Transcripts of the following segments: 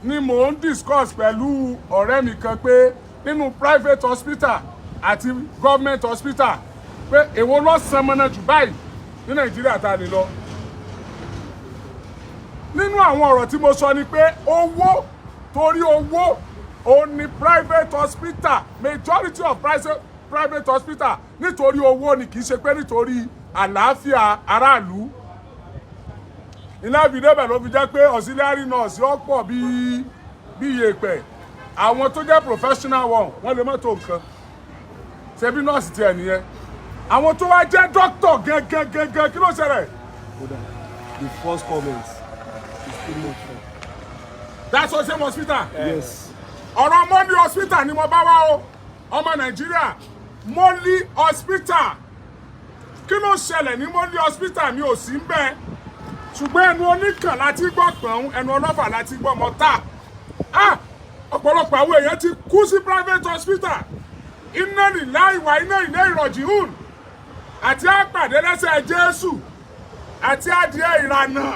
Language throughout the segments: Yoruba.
ni mò ń discuss pẹ̀lú ọ̀rẹ́ mi kan pé nínú private hospital àti government hospital pé èwo ló san mọ́nà jù báyìí ní Nàìjíríà tá a lè lọ. Nínú àwọn ọ̀rọ̀ tí mo sọ ni pé owó, torí owó òun ni private hospital, majority of private hospital nítorí owó ni, kì í ṣe pé nítorí àlàáfíà aráàlú. Iná fìdí bẹ̀ ló fi jẹ́ pé auxiliary nurse ó pọ̀ bí yèèpẹ̀. Àwọn tó jẹ́ professional wọ́n lè má tó nǹkan. Ṣebí nurse tiẹ̀ nìyẹn. Àwọn tó wá jẹ́ doctor gangan kí ló ṣẹlẹ̀? The first comment is too much. That's the same hospital? Yes. Ọ̀rọ̀ Moli hospital ni mo bá wá o. Ọmọ Nàìjíríà, Moli hospital. Kí ló ṣẹlẹ̀ ní Moli hospital mi ò sí ń bẹ̀? Ṣùgbọ́n ẹnu oníkàn láti gbọ́ pọ̀n, ẹnu ọlọ́fà láti gbọ́ mọ́tà. Ọ̀pọ̀lọpọ̀ àwọn èèyàn ti kú sí private hospital. Inna lillahi wa inna ilayhi raji'un. Àti àpàdé lẹ́sẹ̀ Jésù. Àti adìẹ ìrànà.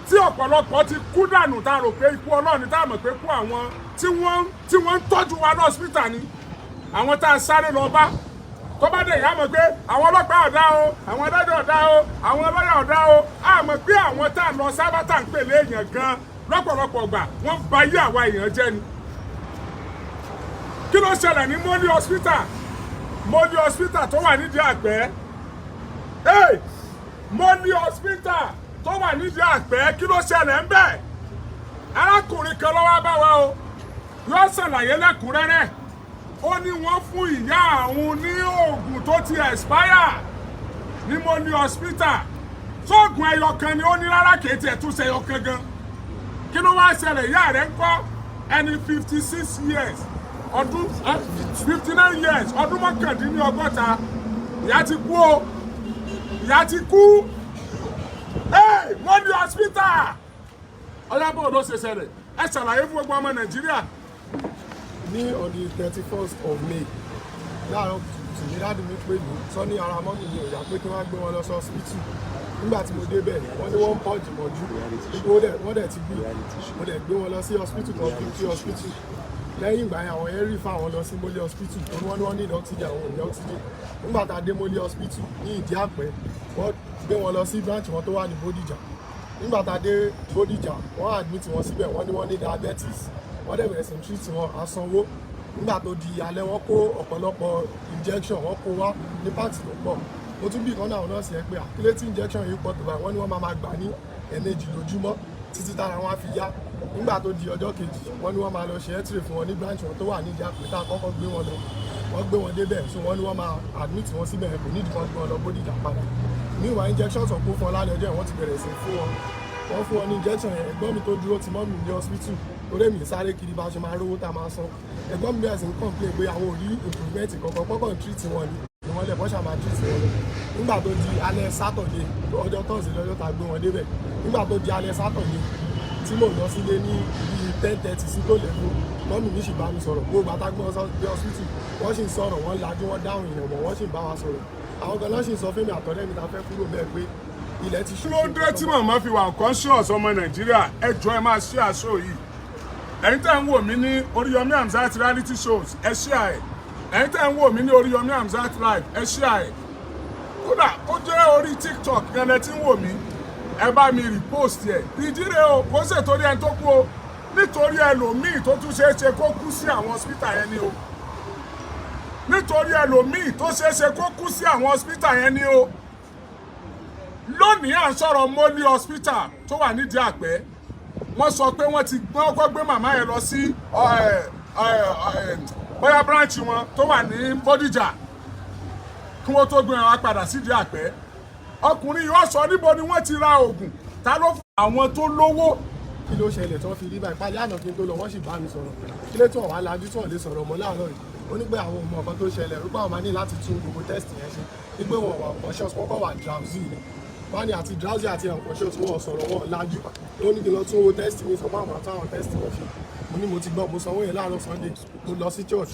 Tí ọ̀pọ̀lọpọ̀ ti kú dànù tá a rò pé ikú Ọlọ́run ni, tá a mọ̀ pé kú àwọn tí wọ́n ń tọ́jú wa ní hospital ni. Àwọn tá a sáré lọ bá. Tó bá dé ìyá mọ̀ pé àwọn ọlọ́pàá ọ̀dá o, àwọn adájọ́ ọ̀dá o, àwọn ọlọ́yà ọ̀dá o, a mọ̀ pé àwọn tá a lọ sábà tá à ń pèlè èèyàn gan lọ́pọ̀lọpọ̀ gbà wọ́n ba ayé àwa èèyàn jẹ́ ni. Kí ló ṣẹlẹ̀ ní Moli hospital? Moli hospital tó wà nídìí Àgbẹ̀. Moli hospital tó wà nídìí Àgbẹ̀, kí ló ṣẹlẹ̀ ń bẹ̀? Arákùnrin kan ló wá bá wa o, yóò ṣàlàyé lẹ́kùnrẹ́rẹ́. Ó ní wọ́n fún ìyá àwọn ní oògùn tó ti expire ní Moli hospital. Sóògùn ẹyọ kan ni ó ní rárá, kìí tiẹ̀ tún ṣe ẹyọ kan gan. Kí ló wá ṣẹlẹ̀? Ìyá rẹ̀ ń kọ́ ẹni 56 years ọdún 59 years ọdún mọ́kàndínlọ́gọ́ta. Ìyá ti kú o, ìyá ti kú. Moli hospital. Ọlábọ̀ ló ṣe ṣẹlẹ̀. Ẹ ṣàlàyé fún gbogbo ọmọ Nàìjíríà. Ní on the 31st of May, láàárọ̀ tùmí dáàdì mi pè mí sọ ní ara mọ́mì mi ò yá pé kí wọ́n gbé wọn lọ sí hospital. Nígbà tí mo débẹ̀ wọ́n ní wọ́n pọ́ọ̀jì mọ́jú, wọ́n dẹ̀ ti bí, mo dẹ̀ gbé wọn lọ sí hospital kan kí hospital. Lẹ́yìn ìgbà yẹn àwọn yẹn rí fáwọn lọ sí Moli hospital torí wọ́n ní wọ́n ní oxygen, àwọn ò ní oxygen. Nígbà tá a dé Moli hospital ní Ìdí Àpẹ́, wọ́n gbé wọn lọ sí branch wọn tó wà ní Bódìjà. Nígbà tá a dé Bódìjà, wọ́n admit wọn síbẹ̀, wọ́n ní wọ́n ní diabetes. Wọ́n dẹ̀ bẹ̀rẹ̀ sí treat wọn asanwó. Nígbà tó di alẹ́ wọ́n kó ọ̀pọ̀lọpọ̀ injection, wọ́n kó wá ní pàtì tó pọ̀. Mo tún bí ìkan náà náà sí ẹ pé àkílé tí injection yìí pọ̀ tó báyìí, wọ́n ní wọ́n máa gbà ní ẹ̀ẹ̀mejì lójúmọ́ títí tára wọn á fi yá. Nígbà tó di ọjọ́ kejì, wọ́n ní wọ́n máa lọ ṣe x-ray fún wọn ní branch wọn tó wà ní Ìdí Àpẹ́ tá a kọ́kọ́ gbé wọn lọ. Wọ́n gbé wọn débẹ̀, so wọ́n ní wọ́n máa admit wọn síbẹ̀, kò nídìí kan gbé wọn lọ Bódìjà padà. Meanwhile injections ọ̀pọ̀ fún ọ lálẹ́ ọjọ́ yẹn wọ́n ti bẹ̀rẹ̀ sí fún wọn. Wọ́n fún wọn ní injection yẹn, ẹ̀gbọ́n mi tó dúró ti mọ́ mi ní hospital torí mi sáré kiri bá ṣe máa rówó tá a máa san. Ẹ̀gbọ́n mi bẹ̀rẹ̀ sí ń complain pé àwọn ò rí improvement kankan, pọ́kàn ń treat wọn ni wọ́n lẹ̀ bọ́ṣà máa treat wọn lọ. Nígbà tó di alẹ́ Saturday, ọjọ́ Thursday lọ́jọ́ tá a gbé wọn débẹ̀. Nígbà tó di alẹ́ Saturday tí mò ń lọ sílé ní bíi 10:30 sí tó lẹ́nu, mọ́mì mi sì bá mi sọ̀rọ̀. Gbogbo àtàgbọ́n dé hospital, wọ́n sì ń sọ̀rọ̀, wọ́n lajú, wọ́n dáhùn èèyàn mọ̀, wọ́n sì ń bá wa sọ̀rọ̀. Àwọn gan náà sì ń sọ fún mi àtọ̀rẹ́ mi ta fẹ́ kúrò bẹ́ẹ̀ pé ilẹ̀ ti ṣú. Kí ló dé tí màmá fi wà conscious ọmọ Nàìjíríà? Ẹ jọ̀ọ́ ẹ máa share show yìí. Ẹ̀yin tẹ́ ń wò mí ní Oriyomi Hamzat reality shows, ẹ share ẹ̀. Ẹ̀yin tẹ́ ń wò mí ní Oriyomi Hamzat live, ẹ share ẹ̀. Kódà ó jẹ́ orí TikTok yẹn lẹ tí ń wò mí, ẹ bá mi repost ẹ̀. Ìdíre o, kò ṣe torí ẹni tó kú o, nítorí ẹlòmíì tó tún ṣeé ṣe kó kú sí àwọn hospital yẹn ni o. Nítorí ẹlòmíì tó ṣeé ṣe kó kú sí àwọn hospital yẹn ni o. Lónìí à ń sọ̀rọ̀ Moli hospital tó wà nídìí Àpẹ́. Wọ́n sọ pé wọ́n ti kọ́kọ́ gbé màmá yẹn lọ sí bóyá branch wọn tó wà ní Bódìjà kí wọ́n tó gbé wọn padà sídìí Àpẹ́. Ọkùnrin yóò sọ níbo ni wọ́n ti ra oògùn, ta ló fún àwọn tó lówó. Kí ló ṣẹlẹ̀ tí wọ́n fi rí báyìí? Pálí àná kí n tó lọ wọ́n sì bá mi sọ̀rọ̀. Kí ló tí wọ́n wá lajú tí wọ́n lè sọ̀rọ̀ mọ́ láàárọ̀ yìí? Ó ní pé àwọn ọmọ ọ̀kan tó ṣẹlẹ̀ wípé àwọn máa ní láti tún gbogbo test yẹn ṣe. Wípé wọn wà conscious, kọ́kọ́ wà drowsy ni. Wọ́n ní àti drowsy àti unconscious wọn sọ̀rọ̀ wọn lajú. Ó ní kí n lọ tún owó test mi sọ fún àwọn àtàwọn test wọn ṣe. Mo ní mo ti gbọ́, mo sanwó yẹn láàárọ̀ Sunday. Mo lọ sí church.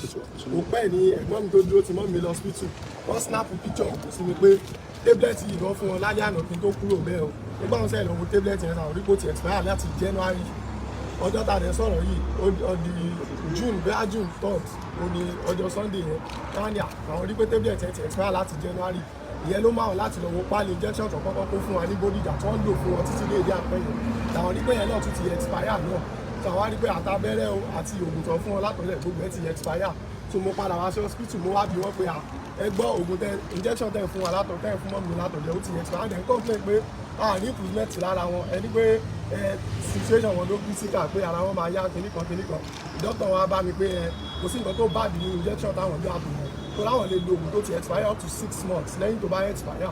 Òpẹ́ ní ẹ̀gbọ́n mi tó dúró ti mọ́ mi lọ hospital. Wọ́n snap picture sí mi pé tablet yìí lọ fún wọn lálẹ́ àná kí n tó kúrò bẹ́ẹ̀ o. Nígbà wọn sẹ́yìn lọ wo tablet yẹn náà, orí kò ti expire láti January ọjọ́ tá a dẹ̀ sọ̀rọ̀ yìí ọdí June bẹ́ẹ̀ June 3rd ó ní ọjọ́ Sunday yẹn káwọn ní àwọn rí pé tablet ẹ̀ ti expire láti January ìyẹn ló máa hàn láti lọ wo pálí injection tó kọ́kọ́ kó fún wa ní Bódìjà tó ń lò fún wọn títí léde àpẹyẹ làwọn rí pé yẹn náà tún ti expire náà tó àwọn rí pé àtàbẹ́rẹ́ o àti oògùn tó fún wọn látọ̀lẹ̀ gbogbo ẹ̀ ti expire tó mo padà wá sí hospital mo wá bí wọ́n pé ẹ gbọ́ oògùn tẹ injection tẹ̀ fún wa látọ̀ tẹ̀ fún mọ́mí látọ̀lẹ̀ ó ti expire and then complain pé ní improvement lára wọn ẹni pé situation wọn ló bí síkà pé ara wọn máa yá kíníkan doctor wa bá mi pé kò sí nǹkan tó bá di injection táwọn gbé àbùmọ̀ tó láwọn lè lo oògùn tó ti expire up to 6 months lẹ́yìn tó bá expire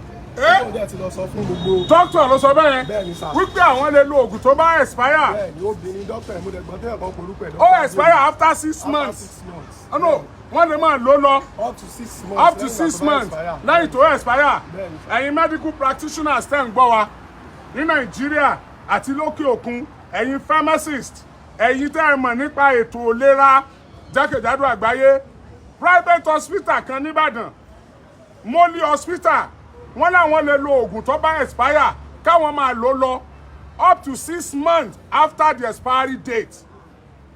dókítà ló sọ bẹ́ẹ̀ wípé àwọn lè lo oògùn tó bá expire. bẹ́ẹ̀ni obìnrin dókítà ẹ̀ mo dẹ̀ gbọ́n tẹ́lẹ̀ kan porúkọ ẹ̀. ó expire after 6 months. no wọ́n lè máa lò lọ up to 6 months lẹ́yìn tó expire. ẹ̀yin medical practitioners tẹ́ ń gbọ́ wa ní Nàìjíríà àti lókè òkun ẹ̀yin pharmacist ẹ̀yin tẹ́ ẹ mọ̀ nípa ètò ìlera jákèjádò àgbáyé private hospital kan nìbàdàn Moli hospital wọ́n láwọn lè lo oògùn tó bá expire káwọn máa lò lọ up to 6 months after the expiry date.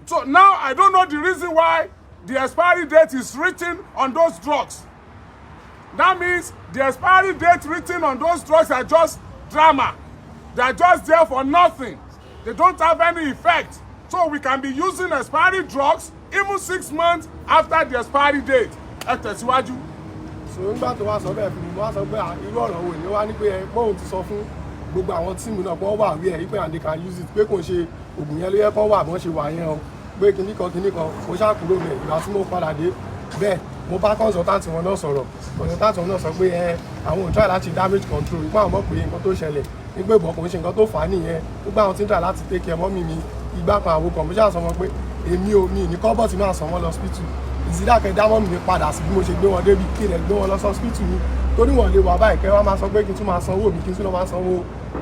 So now I don't know the reason why the expiry date is written on those drugs. That means the expiry date written on those drugs are just drama. They are just there for nothing. They don't have any effect. So we can be using expiry drugs even 6 months after the expiry date. Ẹ tẹ̀síwájú. So nígbà tó wá sọ bẹ́ẹ̀ fún mi wá sọ pé irú ọ̀rọ̀ wo ni wá ní pé bóun ti sọ fún gbogbo àwọn tíìmù náà pé wọ́n wà wí ẹ̀ pé and they can use it pé kò ṣe oògùn yẹn ló yẹ kán wà bọ́n ṣe wà yẹn o pé kinní kan mo ṣáà kúrò mẹ́ ìgbà tí mo padà dé bẹ́ẹ̀ mo bá consultant wọn náà sọ̀rọ̀ consultant wọn náà sọ pé àwọn ò try láti damage control ipá àwọn mọ̀ pé nǹkan tó ṣẹlẹ̀ nígbà ìbọn kò ń ṣe nǹkan tó fà á nìyẹn nígbà àwọn tí ń try láti take care mọ́mì mi ìgbà kan àwọn kan mo ṣáà sọ wọn pé èmi ò mi ní kọ́bọ̀ tí máa sàn wọ́n lọ hospital ìsídàkẹ́ dámọ́ mi padà sí bí mo ṣe gbé wọn débi kí rẹ̀ gbé wọn lọ sí hospital mi torí wọn lè wà báyìí kẹ́ wọ́n máa sọ pé kí n tún máa sanwó mi kí n tún lọ máa sanwó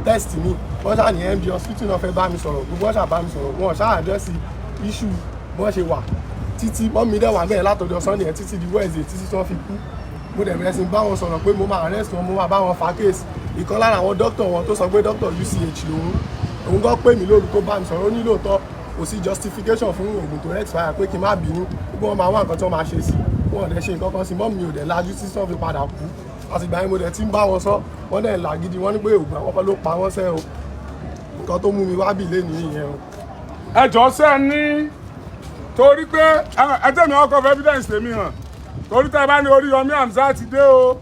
test mi wọ́n ṣáà ní MD hospital náà fẹ́ bá mi sọ̀rọ̀ gbogbo wọn ṣáà bá mi sọ̀rọ̀ wọn ṣáà àdírẹ́sì issue bọ́n ṣe wà títí mọ́mí dẹ̀ wà bẹ́ẹ̀ látọjọ́ Sunday yẹn títí di Wednesday títí tí wọ́n fi kú mo dẹ̀ bẹ̀rẹ̀ sí bá wọn sọ̀rọ̀ pé mo máa arrest wọn mo máa bá wọn fa case ìkan lára àwọn doctor wọn tó sọ pé doctor UCH lòun òun gan pè mí lóru tó bá mi sọ̀rọ̀ ó ní lóòótọ́ kò sí justification fún oògùn tó expire pé kí n má bínú gbogbo wọn máa wá nǹkan tí wọ́n máa ṣe sí wọn ò dẹ̀ ṣe nǹkan kan sí mọ́mí ò dẹ̀ lajú tí wọ́n fi padà kú àtìgbà yẹn mo dẹ̀ ti ń bá wọn sọ wọ́n dẹ̀ là gidi wọ́n ní pé oògùn àkọ́kọ́ ló pa wọ́n sẹ́ o nǹkan tó mú mi wá bì lé nìyẹn o. ẹ jọ sẹ́ ní torí pé ẹjẹ́ mi ọkọ̀ of evidence tèmi hàn torí tẹ́ bá ní Oriyomi Hamzat ti dé o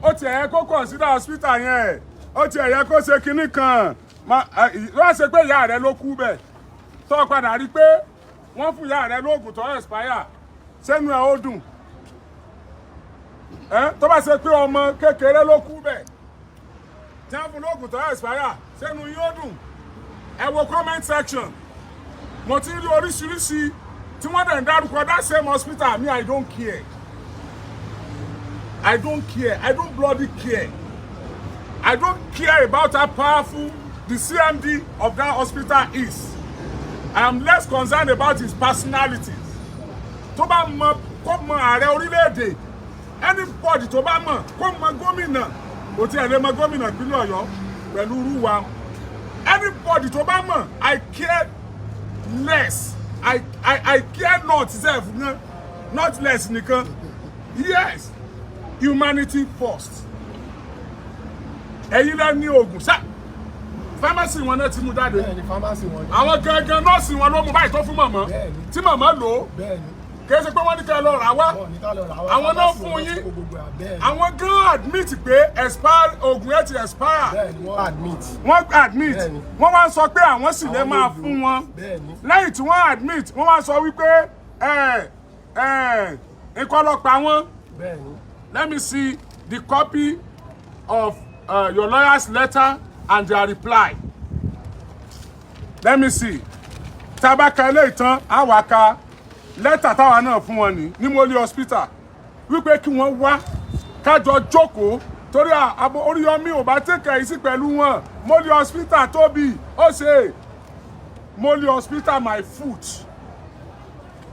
ó ti ẹ̀yẹ kó consider hospital yẹn ó ti ẹ̀yẹ kó ṣe kinní kan wọ́n ṣe pé ìyá rẹ ló kú bẹ̀ tó padà rí pé wọ́n fún ìyá rẹ lóògùn tó expire sẹ́nu ẹ̀ ó dùn tó bá ṣe pé ọmọ kékeré ló kú bẹ̀ tí wọ́n fún lóògùn tó expire sẹ́nu yín ó dùn ẹ wo comment section mo ti rí oríṣiríṣi tí wọ́n dẹ̀ ń dárúkọ that same hospital me I don't care I don't bloody care I don't care about how powerful the CMD of that hospital is. I am less concerned about his personalities. Tó bá mọ̀ kó mọ̀ ààrẹ orílẹ̀-èdè anybody tó bá mọ̀ kó mọ̀ gómìnà kò tí ẹ̀ lè mọ̀ gómìnà ìpínlẹ̀ Ọ̀yọ́ pẹ̀lú irú wa anybody tó bá mọ̀ I care less I care not sef not less nìkan yes humanity first ẹ̀yin lẹ́ ní oògùn sáà pharmacy wọn náà ti mú jáde àwọn gangan nọ́ọ̀sì wọn ló mú báyìí tó fún màmá tí màmá lò ó kìí ṣe pé wọ́n ní ká lọ rà wá àwọn náà fún yín àwọn gan admit pé expire oògùn ẹ̀ ti expire wọ́n admit wọ́n wá sọ pé àwọn sì lè máa fún wọn lẹ́yìn tí wọ́n admit wọ́n wá sọ wípé nǹkan lọ pa wọ́n. Let me see the copy of your lawyer's letter and their reply. Let me see. Tabaka ilé ìtàn àwàká lẹ́tà táwa náà fún wọn ní Moli hospital wípé kí wọ́n wá kájọ jókòó torí àbò Oriyomi ò bá tẹ̀kẹ̀ sí pẹ̀lú wọn Moli hospital tóbi ó ṣe Moli hospital my foot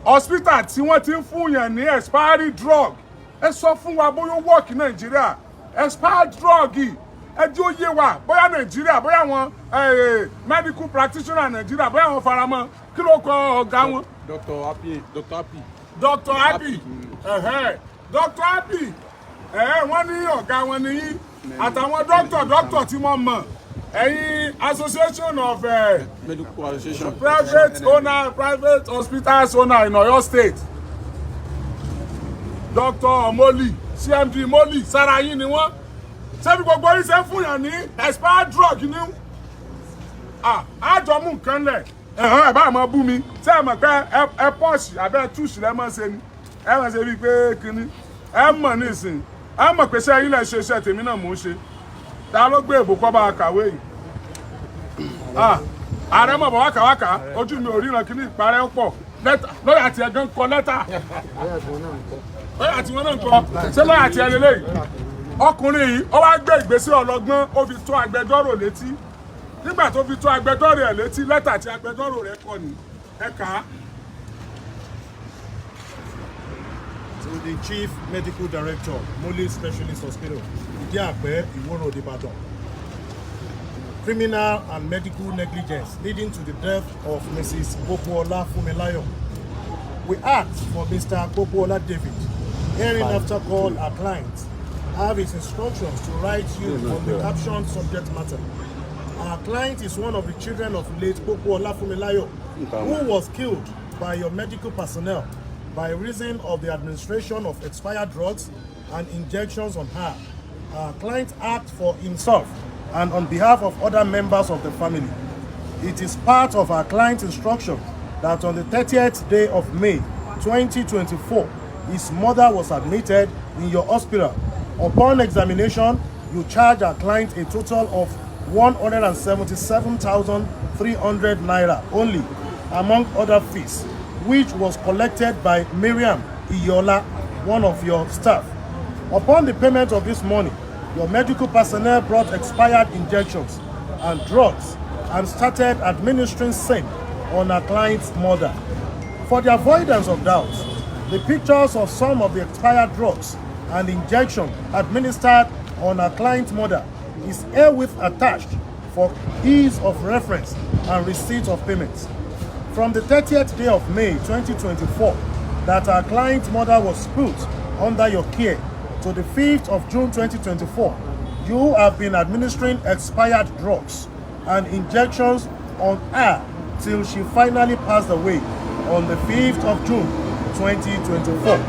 hospital tí wọ́n ti ń fún yàn ní expiry drug ẹ sọ fún wa bóyá work Nàìjíríà expired drug ẹ jẹ́ ó yé wa bóyá Nàìjíríà bóyá àwọn medical practitioner Nàìjíríà bóyá àwọn faramọ́ kí ló kọ ọ̀gá wọn. Dr. Happy. Dr. Happy Dr. Happy wọ́n ní ọ̀gá wọn nìyí àtàwọn dókítà tí wọ́n mọ̀ ẹ̀yin association of Medical Association. private hospitals owner in Oyo State Dr. Moli CMD Moli sára yín ni wọ́n ṣebí gbogbo yín ṣe fún yàn ní expired drug ní àjọmú nǹkan lẹ̀ ẹ̀ bá máa bú mi ṣé ẹ mọ̀ pé ẹ pọ́ọ̀ṣì abẹ́ túùṣì lẹ́ mọ̀ ṣe ni ẹ mọ̀ ṣe bíi pé kínní ẹ mọ̀ nísìnyí ẹ mọ̀ pé ṣé ilẹ̀ ṣe iṣẹ́ tèmi náà mò ń ṣe ta ló gbé èbò kọ́ bá a kàwé yìí ààrẹ mọ̀ bọ̀ wákàwákà ojú mi ò ríran kí ní ìparẹ́ pọ̀ lọ́yà àti ẹ̀gán kọ lẹ́tà lọ́yà àti wọn náà ń kọ ṣé lọ́yà àti ẹ̀ lélẹ́yìí ọkùnrin yìí ó wá gbé ìgbésẹ̀ ọlọ́gbọ́n ó fi tó agbẹjọ́rò létí nígbà tó fi tó agbẹjọ́rò ẹ̀ létí lẹ́tà tí agbẹjọ́rò rẹ̀ kọ ní ẹ̀ka. To the Chief Medical Director, Mole Specialist Hospital, Idiape, Iwo Road, Ibadan. Criminal and medical negligence leading to the death of Mrs. Popoola Fumilayo. We asked for Mr. Popoola David, hearing after call our client, have his instructions to write you on the captioned subject matter. Our client is one of the children of late Popoola Fumilayo, who was killed by your medical personnel by reason of the administration of expired drugs and injections on her. Our client asked for himself and on behalf of other members of the family. It is part of our client's instruction that on the 30th day of May 2024, his mother was admitted in your hospital. Upon examination, you charge our client a total of 177,300 naira only, among other fees, which was collected by Miriam Iyola, one of your staff. Upon the payment of this money, your medical personnel brought expired injections and drugs and started administering same on our client's mother. For the avoidance of doubts, the pictures of some of the expired drugs and injection administered on our client's mother is herewith attached for ease of reference and receipt of payments. From the 30th day of May 2024, that our client's mother was put under your care, to the 5th of June 2024, you have been administering expired drugs and injections on her till she finally passed away on the 5th of June 2024.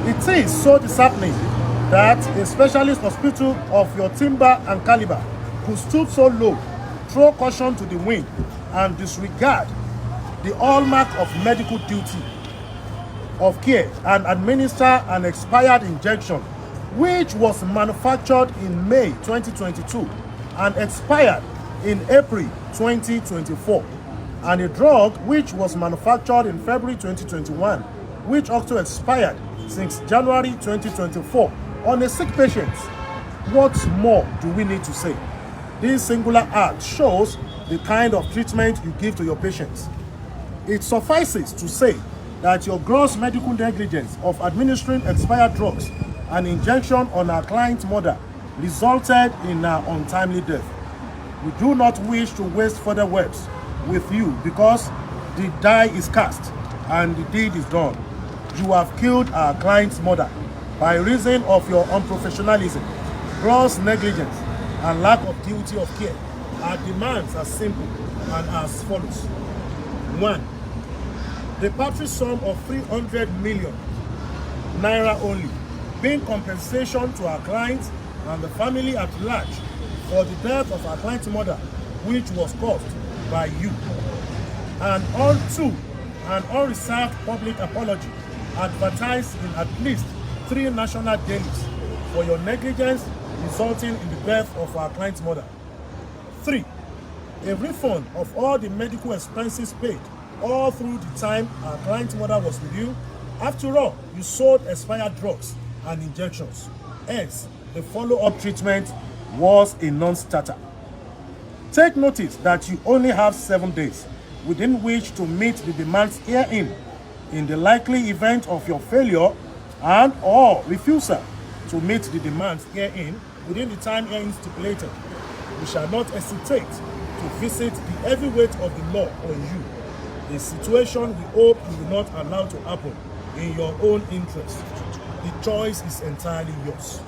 It is so disheartening that a specialist hospital of your timber and caliber could stoop so low, throw caution to the wind, and disregard the hallmark of medical duty of care and administer an expired injection which was manufactured in May 2022 and expired in April 2024, and a drug which was manufactured in February 2021 which also expired since January 2024 on a sick patient. What more do we need to say? This singular act shows the kind of treatment you give to your patients. It suffices to say that your gross medical negligence of administering expired drugs and injection on our client's mother resulted in her untimely death. We do not wish to waste further words with you because the die is cast and the deed is done. You have killed our client's mother by reason of your unprofessionalism, gross negligence, and lack of duty of care. Our demands are simple and as follows. 1. The paltry sum of 300 million naira only, being compensation to our clients and the family at large for the death of our client's mother, which was caused by you. And on 2, an unreserved public apology advertised in at least 3 national dailies for your negligence resulting in the death of our client's mother. 3, a refund of all the medical expenses paid all through the time our client's mother was with you. After all, you sold expired drugs and injections. Hence, the follow-up treatment was a non-starter. Take notice that you only have 7 days within which to meet the demands herein. In the likely event of your failure and or refusal to meet the demands herein, within the time herein stipulated, we shall not hesitate to visit the heavy weight of the law on you, a situation we hope you will not allow to happen in your own interest. The choice is entirely yours.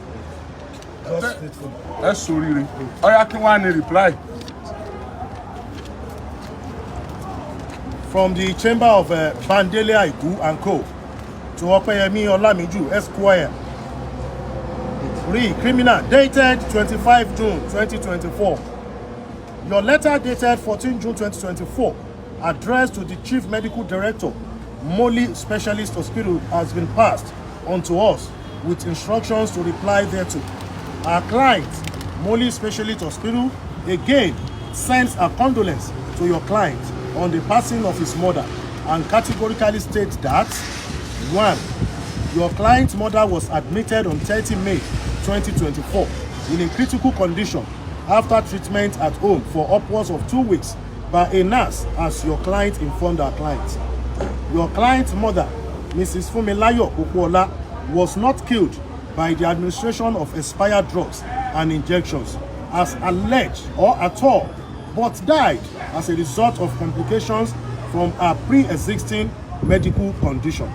Yours faithfully. That's so really. Oya kí wọ́n á ní reply. From the chamber of Bandele Aigu and Co. to Opeyemi Olamiju Esquire. Criminal dated 25 June 2024. Your letter dated 14 June 2024, addressed to the Chief Medical Director, Moli Specialist Hospital, has been passed on to us with instructions to reply thereto. Our client, Moli Specialist Hospital, again sends a condolence to your client on the passing of his mother and categorically states that 1. Your client's mother was admitted on 30 May 2024 in a critical condition after treatment at home for upwards of 2 weeks by a nurse, as your client informed our client. Your client's mother, Mrs. Fumilayo Okuola, was not killed by the administration of expired drugs and injections as alleged or at all, but died as a result of complications from a pre-existing medical condition.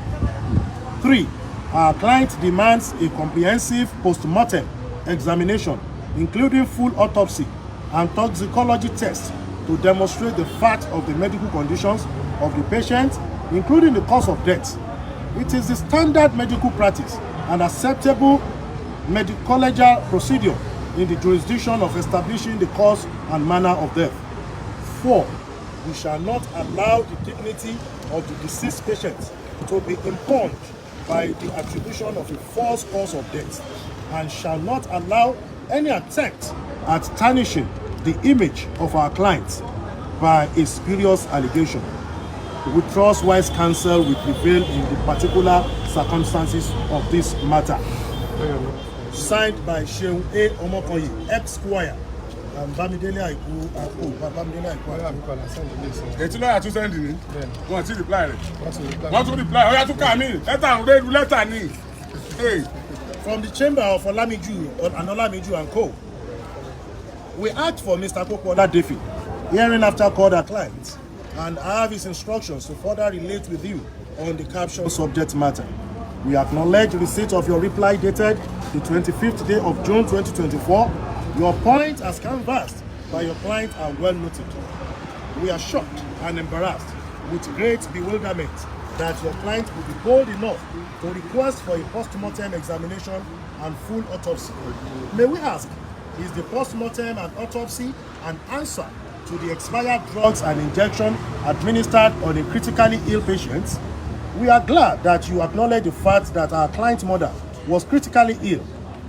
3. Our client demands a comprehensive post-mortem examination, including full autopsy and toxicology tests to demonstrate the fact of the medical conditions of the patient, including the cause of death. It is the standard medical practice and acceptable medical procedure in the jurisdiction of establishing the cause and manner of death. 4. We shall not allow the dignity of the deceased patient to be impugned by the attribution of a false cause of death, and shall not allow any attempt at tarnishing the image of our client by a spurious allegation. We trust wise counsel will prevail in the particular circumstances of this matter. Signed by Sheun A. Omokoyi, ex-squire, and Bamidele Aiku Akpo, Bamidele Aiku. Ètí lọ́yà tún sẹ́ndì ní. Wọ́n ti reply rẹ̀. Wọ́n tún reply. Ọ̀yà tún kà mí. Lẹ́tà ń rédu lẹ́tà ní. From the chamber of Olamiju and Olamiju and Co. We asked for Mr. Popola Defi, hearing after called our client, and I have his instructions to further relate with you on the caption subject matter. We acknowledge the receipt of your reply dated the 25th day of June 2024. Your point as canvassed by your client are well noted. We are shocked and embarrassed with great bewilderment that your client will be bold enough to request for a post-mortem examination and full autopsy. May we ask, is the post-mortem and autopsy an answer to the expired drugs and injection administered on a critically ill patient? We are glad that you acknowledge the fact that our client's mother was critically ill.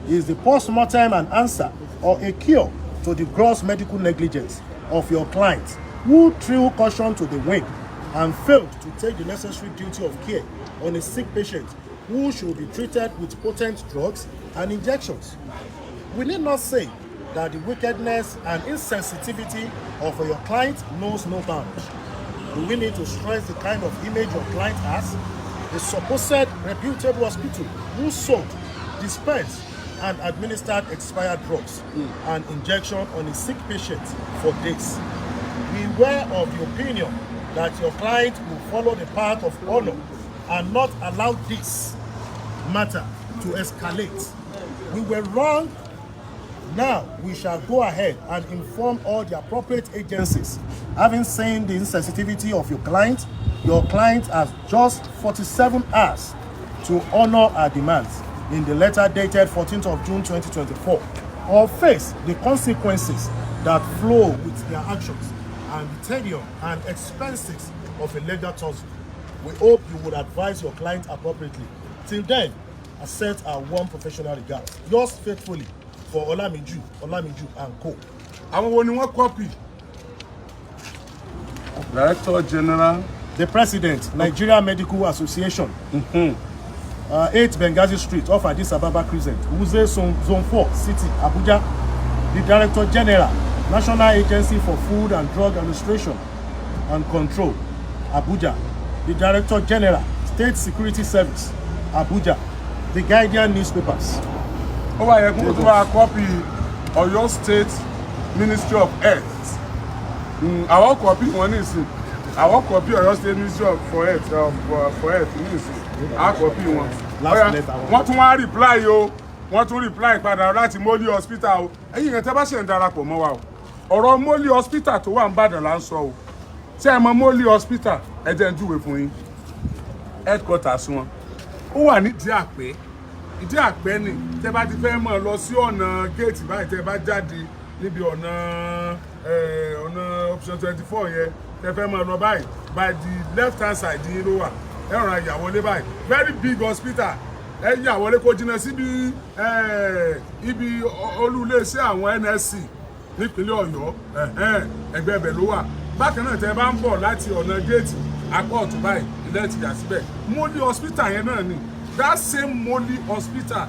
Is the post-mortem an answer or a cure to the gross medical negligence of your client, who threw caution to the wind and failed to take the necessary duty of care on a sick patient who should be treated with potent drugs and injections? We need not say that the wickedness and insensitivity of your client knows no bounds. Do we need to stress the kind of image your client has? A supposed reputable hospital who sold, dispensed, and administered expired drugs and injection on a sick patient for days. Beware of the opinion that your client will follow the path of honor and not allow this matter to escalate. We were wrong. Now we shall go ahead and inform all the appropriate agencies. Having seen the insensitivity of your client has just 47 hours to honor our demands in the letter dated 14th of June 2024, or face the consequences that flow with their actions and the tenure and expenses of a legal tussle. We hope you would advise your client appropriately. Till then, accept our warm professional regards. Yours faithfully, for Olamiju and Co. Àwọn wo ni wọ́n copy? Director General. The President, Nigeria Medical Association, 8 Benghazi Street, off Addis Ababa Crescent, Wuse Zone 4, City, Abuja. The Director General, National Agency for Food and Drug Administration and Control, Abuja. The Director General, State Security Service, Abuja. The Guardian newspapers. ó wà yẹ kó tó wá copy Ọ̀yọ́ State Ministry of Health àwọn copy wọn ní ìsìn àwọn copy Ọ̀yọ́ State Ministry for Health ní ìsìn àwọn copy wọn wọ́n tún wá reply o wọ́n tún reply padà láti Moli Hospital o ẹ̀yin yẹn tẹ́ bá ṣe ń darapọ̀ mọ́ wa o ọ̀rọ̀ Moli Hospital tó wà ní Ìbàdàn là ń sọ o ṣé ẹ mọ̀ Moli Hospital ẹ jẹ́ ń júwe fún yín headquarters wọn ó wà ní ìdí àpẹ́ ni tẹ́ bá ti fẹ́ mọ̀ lọ sí ọ̀nà gate báyìí tẹ́ bá jáde níbi ọ̀nà option 24 yẹn tẹ́ fẹ́ mọ̀ lọ báyìí by the left hand side yín ló wà ẹ ràn ìyàwọlé báyìí very big hospital ẹ yàwọlé kó jìnnà síbi ibi olú-iléeṣẹ́ àwọn NSC nípínlẹ̀ Ọ̀yọ́ ẹgbẹ́ ibẹ̀ ló wà bákan náà tẹ́ bá ń bọ̀ láti ọ̀nà gate apá ọ̀tún báyìí ilé ti yà síbẹ̀ Moli Hospital yẹn náà ni that same Moli Hospital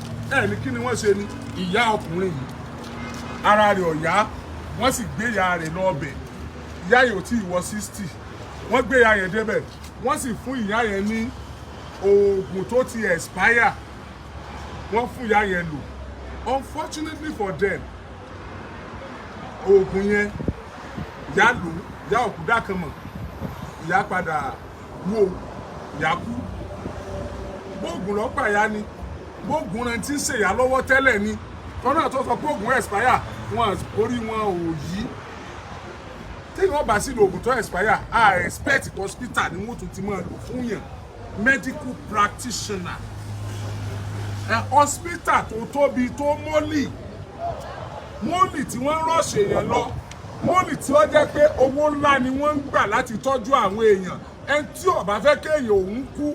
ní kí ni wọ́n ṣe ni ìyá ọkùnrin yìí ara rẹ̀ ọ̀yá wọ́n sì gbé ìyá rẹ̀ lọ ọbẹ̀ ìyá yìí ò tí ì wọ 60 wọ́n gbé ìyá yẹn débẹ̀ wọ́n sì fún ìyá yẹn ní oògùn tó ti expire wọ́n fún ìyá yẹn lò unfortunately for them oògùn yẹn ìyá lò ìyá òkú dákan mọ̀ ìyá padà wò ìyá kú gbóògùn lọ́pàá ìyá ni gbóògùn rẹ̀ ti ń ṣèyá lọ́wọ́ tẹ́lẹ̀ ni tọ́nà tó sọ pé oògùn expire wọn orí wọn ò yí tí wọ́n bá sí oògùn tó expire a expect hospital ni wọ́n tún ti máa lò fún yàn medical practitioner hospital tó tóbi tó Moli tí wọ́n rọ̀ṣẹ̀ èèyàn lọ Moli tí wọ́n jẹ́ pé owó ńlá ni wọ́n ń gbà láti tọ́jú àwọn èèyàn ẹni tí ó bá fẹ́ kéèyàn òun kú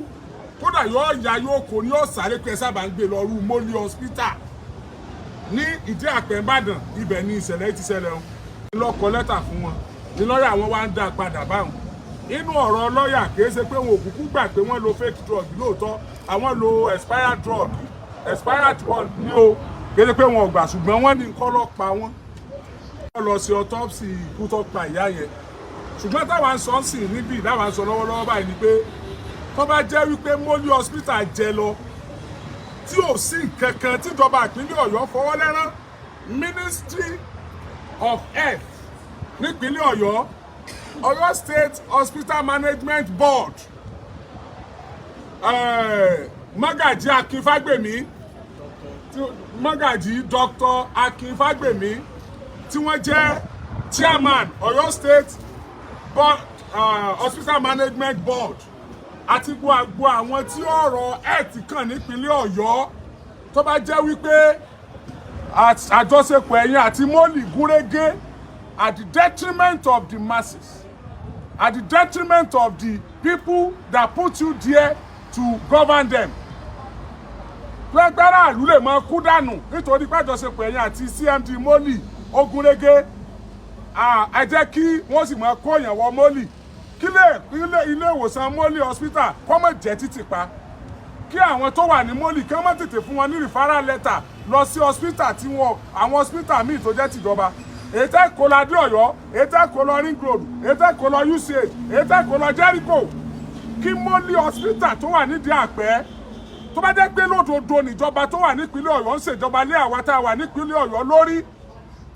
kódà yóò ya yóò kó ní ọ̀sáré pé sábà ń gbé lọ rú Moli Hospital ní Ìdí Àpẹ́ Ìbàdàn ibẹ̀ ni ìṣẹ̀lẹ̀ ti ṣẹlẹ̀ o ní lọ kọ lẹ́tà fún wọn ní lọ́ọ̀yà wọn wá ń dá padà báwọn inú ọ̀rọ̀ lọ́ọ̀yà kìí ṣe pé wọn ò kúkú gbà pé wọ́n lo fake drug lóòótọ́ àwọn lo expired drug ní o kìí ṣe pé wọn ò gbà ṣùgbọ́n wọ́n ní nǹkan lọ pa wọ́n lọ sí autopsy ikú tó pa ìyá yẹn ṣùgbọ́n táwọn sọ sí níbí táwọn sọ lọ́wọ́lọ́wọ́ báyìí ni pé tó bá jẹ́ wípé Moli Hospital jẹ lọ tí ò sí nǹkan kan tíjọba ìpínlẹ̀ Ọ̀yọ́ fọwọ́ lẹ́rán Ministry of Health nípínlẹ̀ Ọ̀yọ́ Ọ̀yọ́ State Hospital Management Board Magaji Akinfagbemi Magaji Dr. Akinfagbemi tí wọ́n jẹ́ chairman Ọ̀yọ́ State Hospital Management Board àti gbogbo àwọn tí ọ̀rọ̀ health kàn nípínlẹ̀ Ọ̀yọ́ tó bá jẹ́ wípé àjọṣepọ̀ ẹ̀yin àti Moli gúnrégé at the detriment of the masses, at the detriment of the people that put you there to govern them. Lágbára ìlú lè máa kú dànù nítorí pàjọṣepọ̀ ẹ̀yin àti CMD Moli ogúnrégé ẹ jẹ́ kí wọ́n sì máa kó èèyàn wọ Moli kí ilé ìwòsàn Moli Hospital kó má jẹ́ títì pa kí àwọn tó wà ní Moli kí wọ́n má tètè fún wọn ní referral letter lọ sí hospital tí wọn àwọn hospital míì tó jẹ́ tìjọba èyí tẹ́ kó lọ Adé Ọ̀yọ́ èyí tẹ́ kó lọ Ring Road èyí tẹ́ kó lọ UCH èyí tẹ́ kó lọ Jericho kí Moli Hospital tó wà nídìí Àpẹ́ tó bá jẹ́ pé lódodo níjọba tó wà nípínlẹ̀ Ọ̀yọ́ ń ṣèjọba lé àwa tá a wà nípínlẹ̀ Ọ̀yọ́ lórí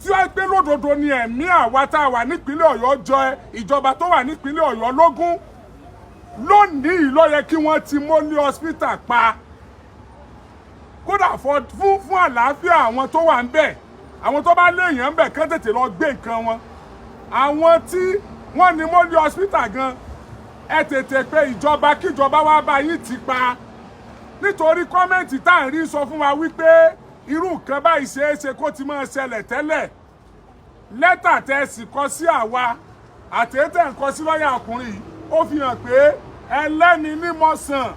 tí wọ́n gbé lódodo ni ẹ̀mí àwa tá a wà nípínlẹ̀ Ọ̀yọ́ jọ ìjọba tó wà nípínlẹ̀ Ọ̀yọ́ lógún lónìí ló yẹ kí wọ́n ti Moli Hospital pa kódà fún àlàáfíà àwọn tó wà ń bẹ̀ àwọn tó bá léèyàn ń bẹ̀ kán tètè lọ gbé nǹkan wọn àwọn tí wọ́n ní Moli Hospital gan ẹ tètè pé ìjọba kíjọba wá bá yín ti pa nítorí kọ́mẹ́ǹtì tá à ń rí sọ fún wa wípé irú nǹkan báyìí ṣeé ṣe kó ti máa ṣẹlẹ̀ tẹ́lẹ̀ lẹ́tà tẹ́ sì kọ sí àwa àtẹ̀tẹ̀ ń kọ sí lọ́ọ̀yà ọkùnrin yìí ó fi hàn pé ẹlẹ́ni nímọ̀sán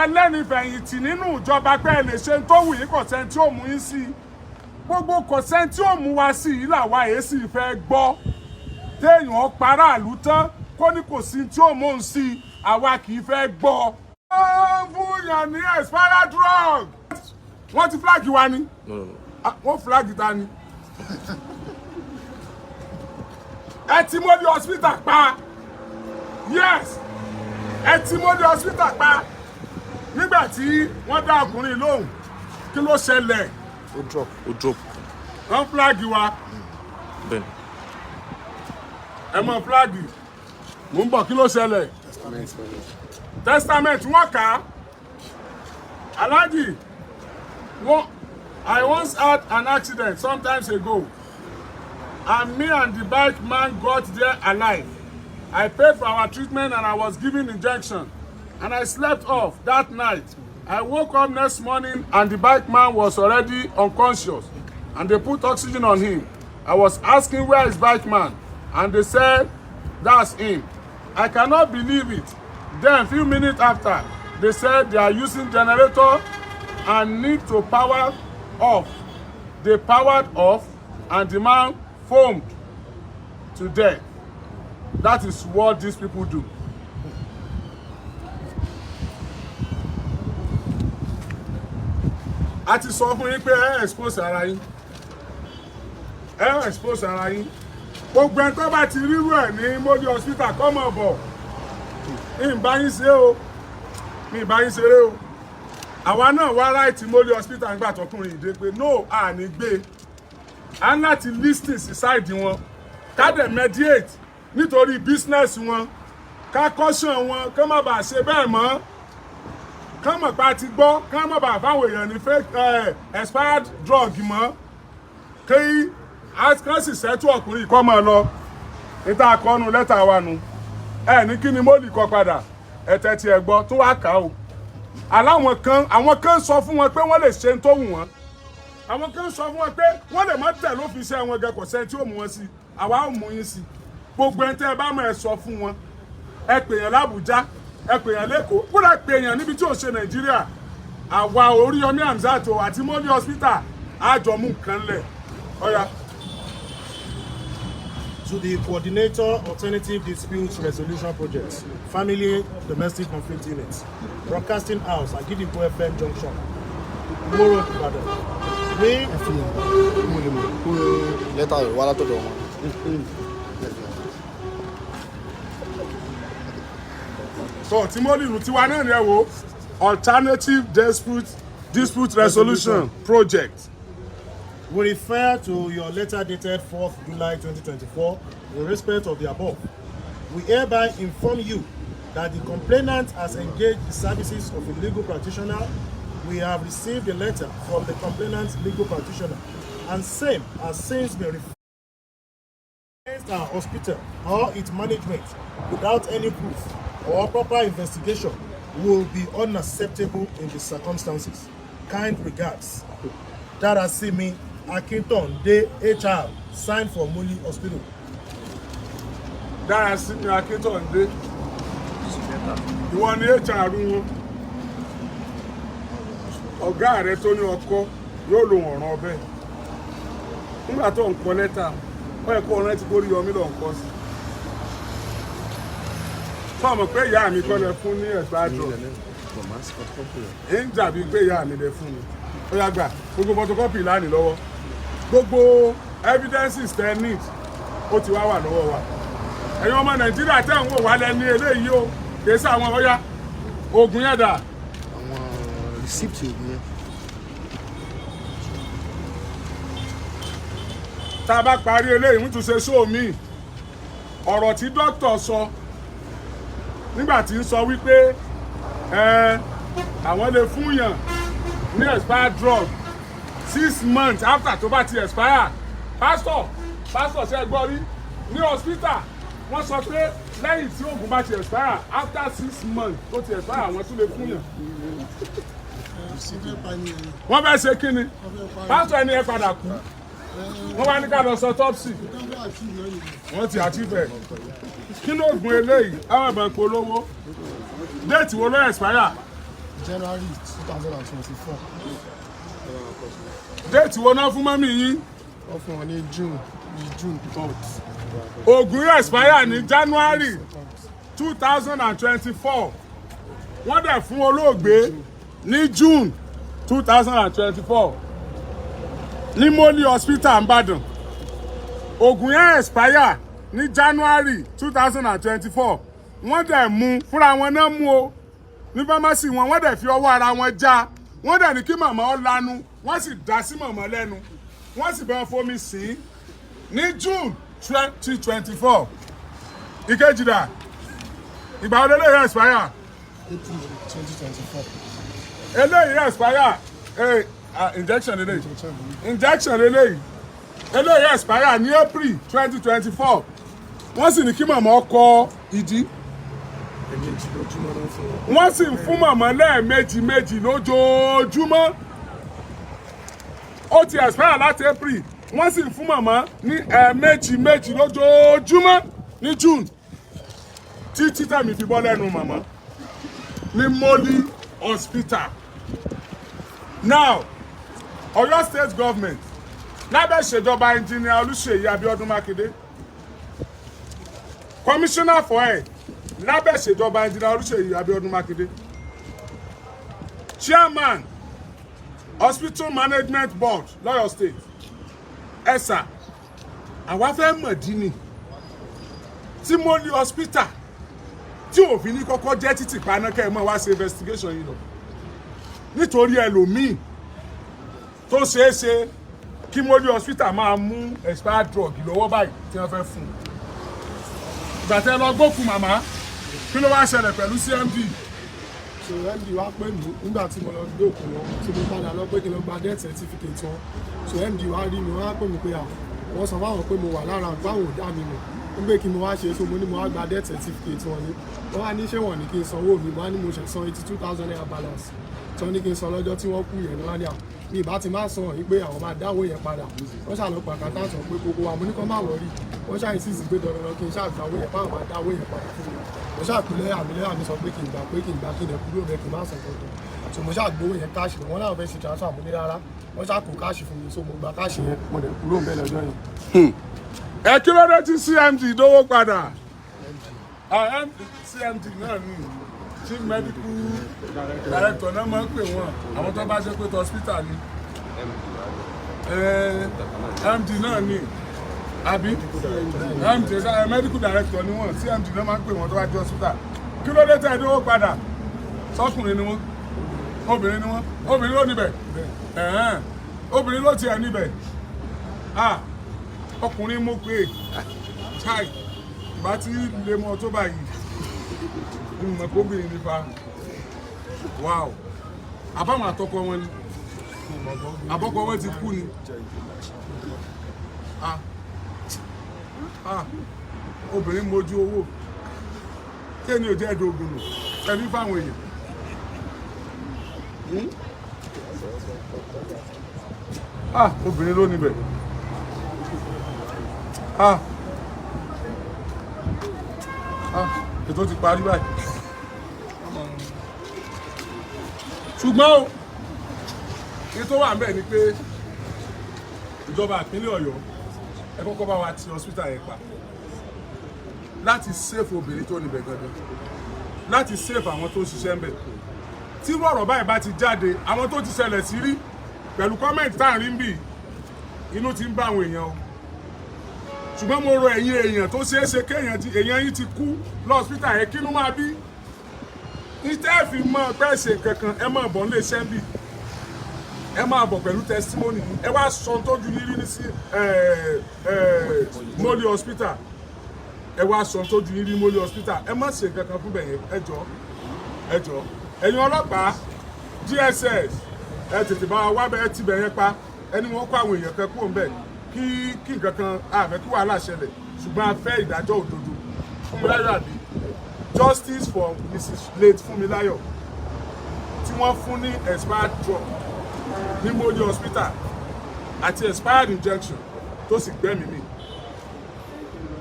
ẹlẹ́ni fẹ̀yìntì nínú ìjọba pé ẹ lè ṣe tó wù yín kò sẹ́ni tí ó mú yín sí gbogbo kò sẹ́ni tí ó mú wa sí yìí làwa èé sì fẹ́ gbọ́ téèyàn paráàlú tán kó ní kò sí tí ó mú un sí àwa kì í fẹ́ gbọ́. ó fún yàn ní expired drug wọ́n ti flag wa ni wọ́n flag ta ni ẹ ti Moli Hospital pa yes ẹ ti Moli Hospital pa nígbà tí wọ́n dá ọkùnrin lóhùn kí ló ṣẹlẹ̀ ó drop. wọ́n flag wa Bẹ́ẹ̀. ẹ mọ̀ flag mò ń bọ̀ kí ló ṣẹlẹ̀ testament wọ́n kà á Alhaji I once had an accident sometimes ago and me and the bike man got there alive. I paid for our treatment and I was given injection and I slept off that night. I woke up next morning and the bike man was already unconscious and they put oxygen on him. I was asking where is bike man and they said that's him. I cannot believe it. Then few minutes after they said they are using generator and need to power off. They powered off and the man foamed to death. That is what these people do. A ti sọ fún yín pé ẹ expose ara yín. Ẹ expose ara yín. Gbogbo ẹni tó bá ti rírú ẹ̀ ní Modi hospital kọ́ mọ̀ bọ̀. Ìbá yín ṣe o. Mi ìbá yín ṣeré o. Àwa náà wá right Modi hospital nígbà tọkùnrin ìdè pé no à ní gbé. A ń láti listen sí side wọn. Ká dẹ̀ mediate nítorí business wọn. Ká caution wọn kán má bàa ṣe bẹ́ẹ̀ mọ́. Kán mọ̀ pa ti gbọ́ kán má bàa fáwọn èèyàn ní fake expired drug mọ́. Kí kán sì ṣẹ́tù ọkùnrin kọ́ mọ́ lọ. Níta kọ́nu lẹ́tà wa nu. Ẹ ní kí ni Modi kọ padà. Ẹ tẹ́tí ẹ gbọ́ tó wá kà ó. Àwọn kan sọ fún wọn pé wọ́n lè ṣe tó wù wọ́n. Àwọn kan sọ fún wọn pé wọ́n lè má tẹ̀ lófin iṣẹ́ wọn gẹ kò sẹ́ni tí ó mú wọn sí. Àwa ò mú yín sí. Gbogbo ẹni tẹ́ ẹ bá mọ̀ ẹ sọ fún wọn. Ẹ pè yàn l'Abuja, ẹ pè yàn l'Èkó, kódà pè yàn níbi tí ò ṣe Nàìjíríà. Àwa Oriyomi Hamzat àti Modi hospital àjọ mú nǹkan lẹ̀. Ọ̀ya. To the Coordinator Alternative Dispute Resolution Project, Family Domestic Conflict Unit, Broadcasting House, Agidigbo FM Junction, Moro Ibadan. We lẹ́tà rẹ̀ wá látọ̀dọ̀ wọn. So tí Modi ìlú tiwa náà ni ẹ wo Alternative Dispute Resolution Project. We refer to your letter dated 4th July 2024 in respect of the above. We hereby inform you that the complainant has engaged the services of a legal practitioner. We have received a letter from the complainant's legal practitioner and same has since been referred against our hospital or its management without any proof or proper investigation will be unacceptable in the circumstances. Kind regards. Darasimi Akinton de HR signed for Moli Hospital. Darasimi Akinton de ìwọ ni HR wọn. Ọ̀gá rẹ̀ tó ní ọkọ yóò lo ọ̀ràn ọbẹ̀. Nígbà tó ń kọ lẹ́tà, ó yẹ kó ọ̀ràn ti kórí yọmí lọ ń kọ sí. Sọ mọ̀ pé ìyá mi kọ́ lẹ fún ní expired drug. Ń jàbí pé ìyá mi lẹ fún mi. Ó yá gbà gbogbo photocopy lánìí lọ́wọ́. Gbogbo evidences tẹ need ó ti wá wà lọ́wọ́ wa. Ẹ̀yin ọmọ Nàìjíríà tẹ́ ń wò wá lẹ́ni eléyìí o kì í sá àwọn ọ̀yá oògùn yẹn dà. Àwọn receipt oògùn yẹn. Tá a bá parí eléyìí ń tún ṣe show mi ọ̀rọ̀ tí dókítà sọ nígbà tí ń sọ wípé àwọn lè fún yàn ní expired drug 6 months after tó bá ti expire. Pastor ṣe gbọ́ rí ní hospital wọ́n sọ pé lẹ́yìn tí oògùn bá ti expire after 6 months tó ti expire àwọn tún lè fún yàn. Wọ́n fẹ́ ṣe kí ni? Pastor ẹni ẹ padà kú. Wọ́n wá ní ká lọ sọ autopsy. Wọ́n ti achieve ẹ̀. Kí ló gun eléyìí? Àwọn ìbọn polówó. Déètì wo ló expire? January 2024. Déètì wo náà fún mọ́mí yín? Wọ́n fún wọn ní June 12th. Oògùn yóò expire ní January 2024. Wọ́n dẹ̀ fún olóògbé ní June 2024. Ní Moli hospital Ìbàdàn. Oògùn yẹn expire ní January 2024. Wọ́n dẹ̀ mú fúnra wọn náà mú o. Ní pharmacy wọn wọ́n dẹ̀ fi ọwọ́ ara wọn já. Wọ́n dẹ̀ ní kí màmá ọ lanu wọ́n sì dá sí mọ̀mọ́ lẹ́nu wọ́n sì bá fomi sí ní June 2024 ìkejì dà ìgbà wo lélẹ́yìn expire April 2024. eléyìí expire injection eléyìí expire ní April 2024 wọ́n sì ní kí mọ̀mọ́ kọ ìdí Ẹ̀ẹ̀mejì lójúmọ́ ló ń fún wọn. wọ́n sì ń fún mọ̀mọ́ lẹ́ẹ̀mejì lójoojúmọ́ ó ti expire láti April wọ́n sì ń fún mọ̀mọ́ ní ẹ̀ẹ̀mejì lójoojúmọ́ ní June títí tẹ̀mí fi bọ́ lẹ́nu mọ̀mọ́ ní Moli Hospital. Now Ọ̀yọ́ State Government lábẹ́ ìṣèjọba engineer Olúṣèyí Abíọ́dún Mákindé Commissioner for Health lábẹ́ ìṣèjọba engineer Olúṣèyí Abíọ́dún Mákindé Chairman Hospital Management Board l'Ọ̀yọ́ State ẹ̀sà àwa fẹ́ mọ̀dí ni tí Moli Hospital tí òfin ní kọ́kọ́ jẹ́ títì paná kẹ́ ẹ mọ̀ wá ṣe investigation yìí lọ nítorí ẹlòmíì tó ṣeé ṣe kí Moli Hospital máa mú expired drug lọ́wọ́ báyìí tí wọ́n fẹ́ fún un ìgbà tẹ́ lọ gbókùn màmá kí ló wá ṣẹlẹ̀ pẹ̀lú CMD. So MD wá pè mí nígbà tí mo lọ gbé òkú wọn tí mo padà lọ pé kí n lọ gba death certificate wọn. So MD wá rí mi wọ́n á pè mí pé wọ́n sọ fáwọn pé mo wà lára àgbà àwọn òdá mi mọ̀ ń gbé kí mo wá ṣe so mo ní mo wá gba death certificate wọn ni wọ́n wá ní ṣé wọ́n ní kí n sanwó mi wọ́n á ní mo ṣe san 82,000 naira balance tí wọ́n ní kí n san lọ́jọ́ tí wọ́n kú yẹn lọ́wọ́ ní mi ìbá ti máa san yìí pé àwọn máa dáwó yẹn padà wọ́n ṣàlọ́pàá kàtà sọ pé gbogbo wa mo ní kọ́ máa wọ̀ rí wọ́n ṣàìsí ìsìgbé dandan kí n ṣàgbáwó yẹn fáwọn máa dáwó yẹn padà fún mi mo ṣàkúlẹ̀ àmìlẹ́yà mi sọ pé kí n gbà kí n dẹ̀ kúrò rẹ̀ kí n má sọ kankan so mo ṣàgbówó yẹn káàṣì wọn láwọn fẹ́ ṣe transfer mo ní rárá wọ́n ṣàkó káàṣì fún mi so mo gba káàṣì yẹn mo dẹ̀ kúrò bẹ́ẹ̀ lọ́jọ́ yẹn. ẹ kí ló dé tí CMD dówó padà CMD náà ní chief medical director náà máa ń pè wọ́n àwọn tó bá ṣe pé hospital ni MD náà ní àbí MD medical director ni wọ́n CMD náà máa ń pè wọ́n tó bá jẹ́ hospital kí ló dé tẹ́ ẹ dówó padà sọ́kùnrin ni wọ́n obìnrin ni wọ́n obìnrin ló níbẹ̀ obìnrin ló tiẹ̀ níbẹ̀ ọkùnrin mo pé chai ìbá tí lè mọ tó báyìí ìmọ̀ kóbìnrin nípa wow àbáwọn àtọkọ wọn ni àbọ́kọ wọn ti kú ni obìnrin mojú owó kéèní ò jẹ́ ẹ̀dọ́gbọ̀n nù ẹ̀mí fáwọn èèyàn obìnrin ló níbẹ̀ ètò ti parí báyìí ṣùgbọ́n o ní tó wà ń bẹ̀ ni pé ìjọba ìpínlẹ̀ Ọ̀yọ́ ẹ kọ́kọ́ bá wa ti hospital yẹn pa láti save obìnrin tó níbẹ̀ gangan láti save àwọn tó ń ṣiṣẹ́ ń bẹ̀ tí ọ̀rọ̀ báyìí bá ti jáde àwọn tó ti ṣẹlẹ̀ sí rí pẹ̀lú kọ́mẹ̀ntì tá à ń rí ń bì inú ti ń bá àwọn èèyàn o ṣùgbọ́n mo rọ ẹ̀yin èèyàn tó ṣeé ṣe kéèyàn yín ti kú lọ́ọ̀sìpítà yẹn kínú máa bí ní tẹ́ẹ̀fì mọ́ pẹ́ ṣe kankan ẹ máa bọ̀ nílé iṣẹ́ ń bì ẹ máa bọ̀ pẹ̀lú testimony ẹ wá sọ tójú yín rí ní sí Moli Hospital ẹ wá sọ tójú yín rí Moli Hospital ẹ má ṣe kankan fún bẹ̀yẹn ẹ jọ̀ọ́ ẹ̀yin ọlọ́pàá DSS ẹ tètè bá wa wá bẹ́ẹ̀ tibẹ̀ yẹn pa ẹni wọ́n kó àwọn èèyàn kan kúrò ń bẹ̀ kí nǹkan kan àfẹ́ kí wàhálà ṣẹlẹ̀ ṣùgbọ́n a fẹ́ ìdájọ́ òdodo Fúnmiláyọ̀ àbí justice for Mrs. late Fúnmiláyọ̀ tí wọ́n fún ní expired drug ní Moli Hospital àti expired injection tó sì gbẹ́mìí mì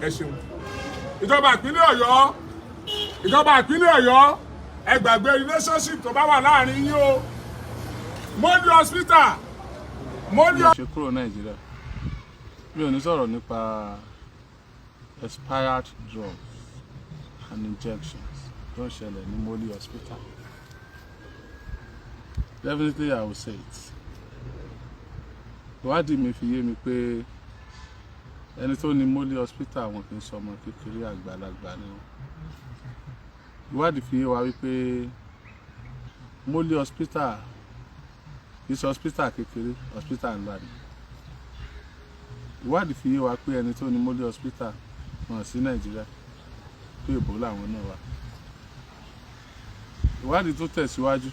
ẹ ṣeun ìjọba ìpínlẹ̀ Ọ̀yọ́ ẹ gbàgbé relationship tó bá wà láàrin yín o Moli Hospital ṣe kúrò Nàìjíríà mi ò ní sọ̀rọ̀ nípa expired drugs and injections tó ń ṣẹlẹ̀ ní Moli Hospital. Definitely I will say it. Ìwádìí mi fi yé mi pé ẹni tó ní Moli Hospital àwọn kì í sọ ọmọ kékeré àgbàlagbà ni wọn. Ìwádìí fi yé wa wípé Moli Hospital kì í ṣe hospital kékeré, hospital ńlá ni. Ìwádìí fi yé wa pé ẹni tó ní Moli hospital wọn sí Nàìjíríà, pé èbó làwọn náà wà. Ìwádìí tó tẹ̀síwájú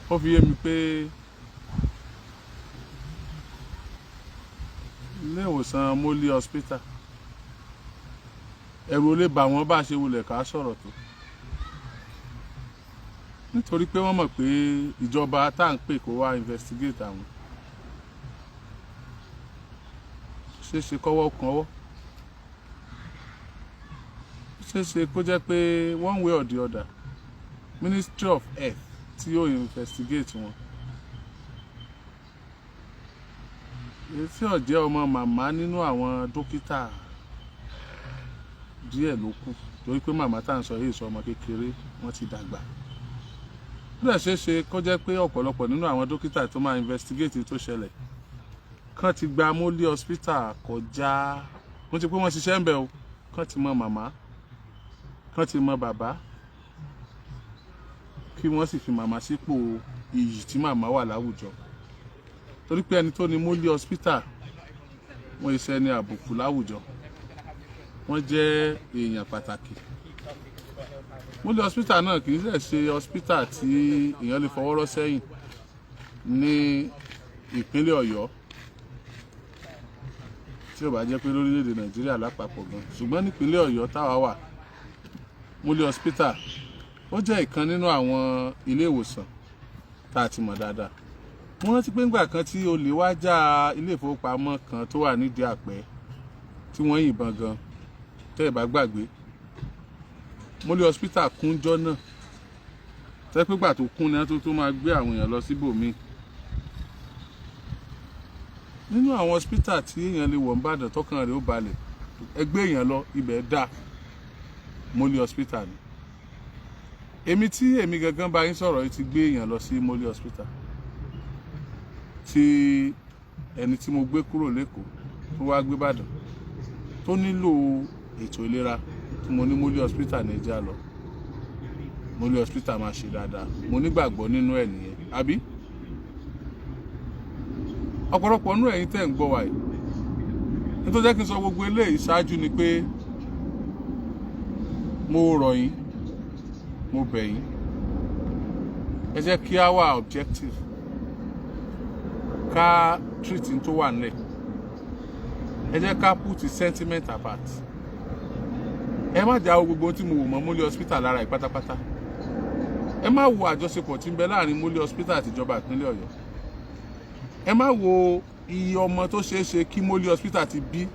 ó fi yé mi pé ilé ìwòsàn Moli hospital ẹ̀rù ò lè bà wọ́n bá ṣe wulẹ̀ ká sọ̀rọ̀ tó, nítorí pé wọ́n mọ̀ pé ìjọba tá à ń pè kó wá investigate àwọn ṣeéṣe kọ́wọ́ kanwọ́, ṣeéṣe kó jẹ́ pé one way or the other Ministry of Health tí yóò investigate wọn. Èyí tí ó jẹ́ ọmọ màmá nínú àwọn dókítà díẹ̀ ló kù, torí pé màmá tá à ń sọ yìí sọ ọmọ kékeré, wọ́n ti dàgbà. Ó dẹ̀ ṣeéṣe kó jẹ́ pé ọ̀pọ̀lọpọ̀ nínú àwọn dókítà tó máa investigate tó ṣẹlẹ̀ kán ti gba Moli hospital kọjá, wọ́n ti pé wọ́n ṣiṣẹ́ ń bẹ̀ o, kán ti mọ màmá, kán ti mọ bàbá, kí wọ́n sì fi màmá sípò iyì tí màmá wà láwùjọ. Torí pé ẹni tó ní Moli hospital wọ́n iṣẹ́ ní àbùkù láwùjọ, wọ́n jẹ́ èèyàn pàtàkì. Moli hospital náà kì í ṣe hospital tí èèyàn lè fọwọ́rọ́ sẹ́yìn ní ìpínlẹ̀ Ọ̀yọ́, tí ó bá jẹ́ pé lórílẹ̀‐èdè Nàìjíríà lápapọ̀ gan, ṣùgbọ́n nípínlẹ̀ Ọ̀yọ́ táwa wà, Moli hospital ó jẹ́ ìkan nínú àwọn ilé ìwòsàn tá a ti mọ̀ dáadáa. Mo rántí pé ńgbà kan tí olè wá já ilé ìfowópamọ́ kan tó wà nídìí Àpẹ́ tí wọ́n yìnbọn gan, tẹ́ ẹ bá gbàgbé, Moli hospital kúnjọ́ náà, tẹ́ pé gbà tó kún ni wọ́n tó máa gbé àwọn èèyàn lọ síbòmíì. Nínú àwọn hospital tí èèyàn lè wọ̀ ń bàdàn tọkàn rẹ̀ ó balẹ̀, ẹgbẹ́ èèyàn lọ ibẹ̀ dá, Moli hospital ni. Èmi gangan bá yín sọ̀rọ̀ yìí ti gbé èèyàn lọ sí Moli hospital, tí ẹni tí mo gbé kúrò l'Ékòó tó wá gbé Ìbàdàn tó nílò ètò ìlera tí mo ní Moli hospital ní ẹjẹ́ lọ. Moli hospital máa ṣe dáadáa, mo nígbàgbọ́ nínú ẹ̀ nìyẹn, àbí? Ọ̀pọ̀lọpọ̀ nínú ẹ̀yin tẹ́ ń gbọ́ wa yìí, nítorí jẹ́ kí n sọ gbogbo eléyìí ṣáájú ni pé mo rọ̀ yín, mo bẹ̀ yín, ẹ jẹ́ kí a wà objective, ká treat n tó wà nílẹ̀, ẹ jẹ́ ká put sentiment apart. Ẹ má jà wo gbogbo tí mo wò mọ́ Moli hospital lára ẹ̀ pátápátá. Ẹ má wo àjọṣepọ̀ tí ń bẹ láàrin Moli hospital àti ìjọba ìpínlẹ̀ Ọ̀yọ́. Ẹ má wo iye ọmọ tó ṣeéṣe kí Moli hospital ti bí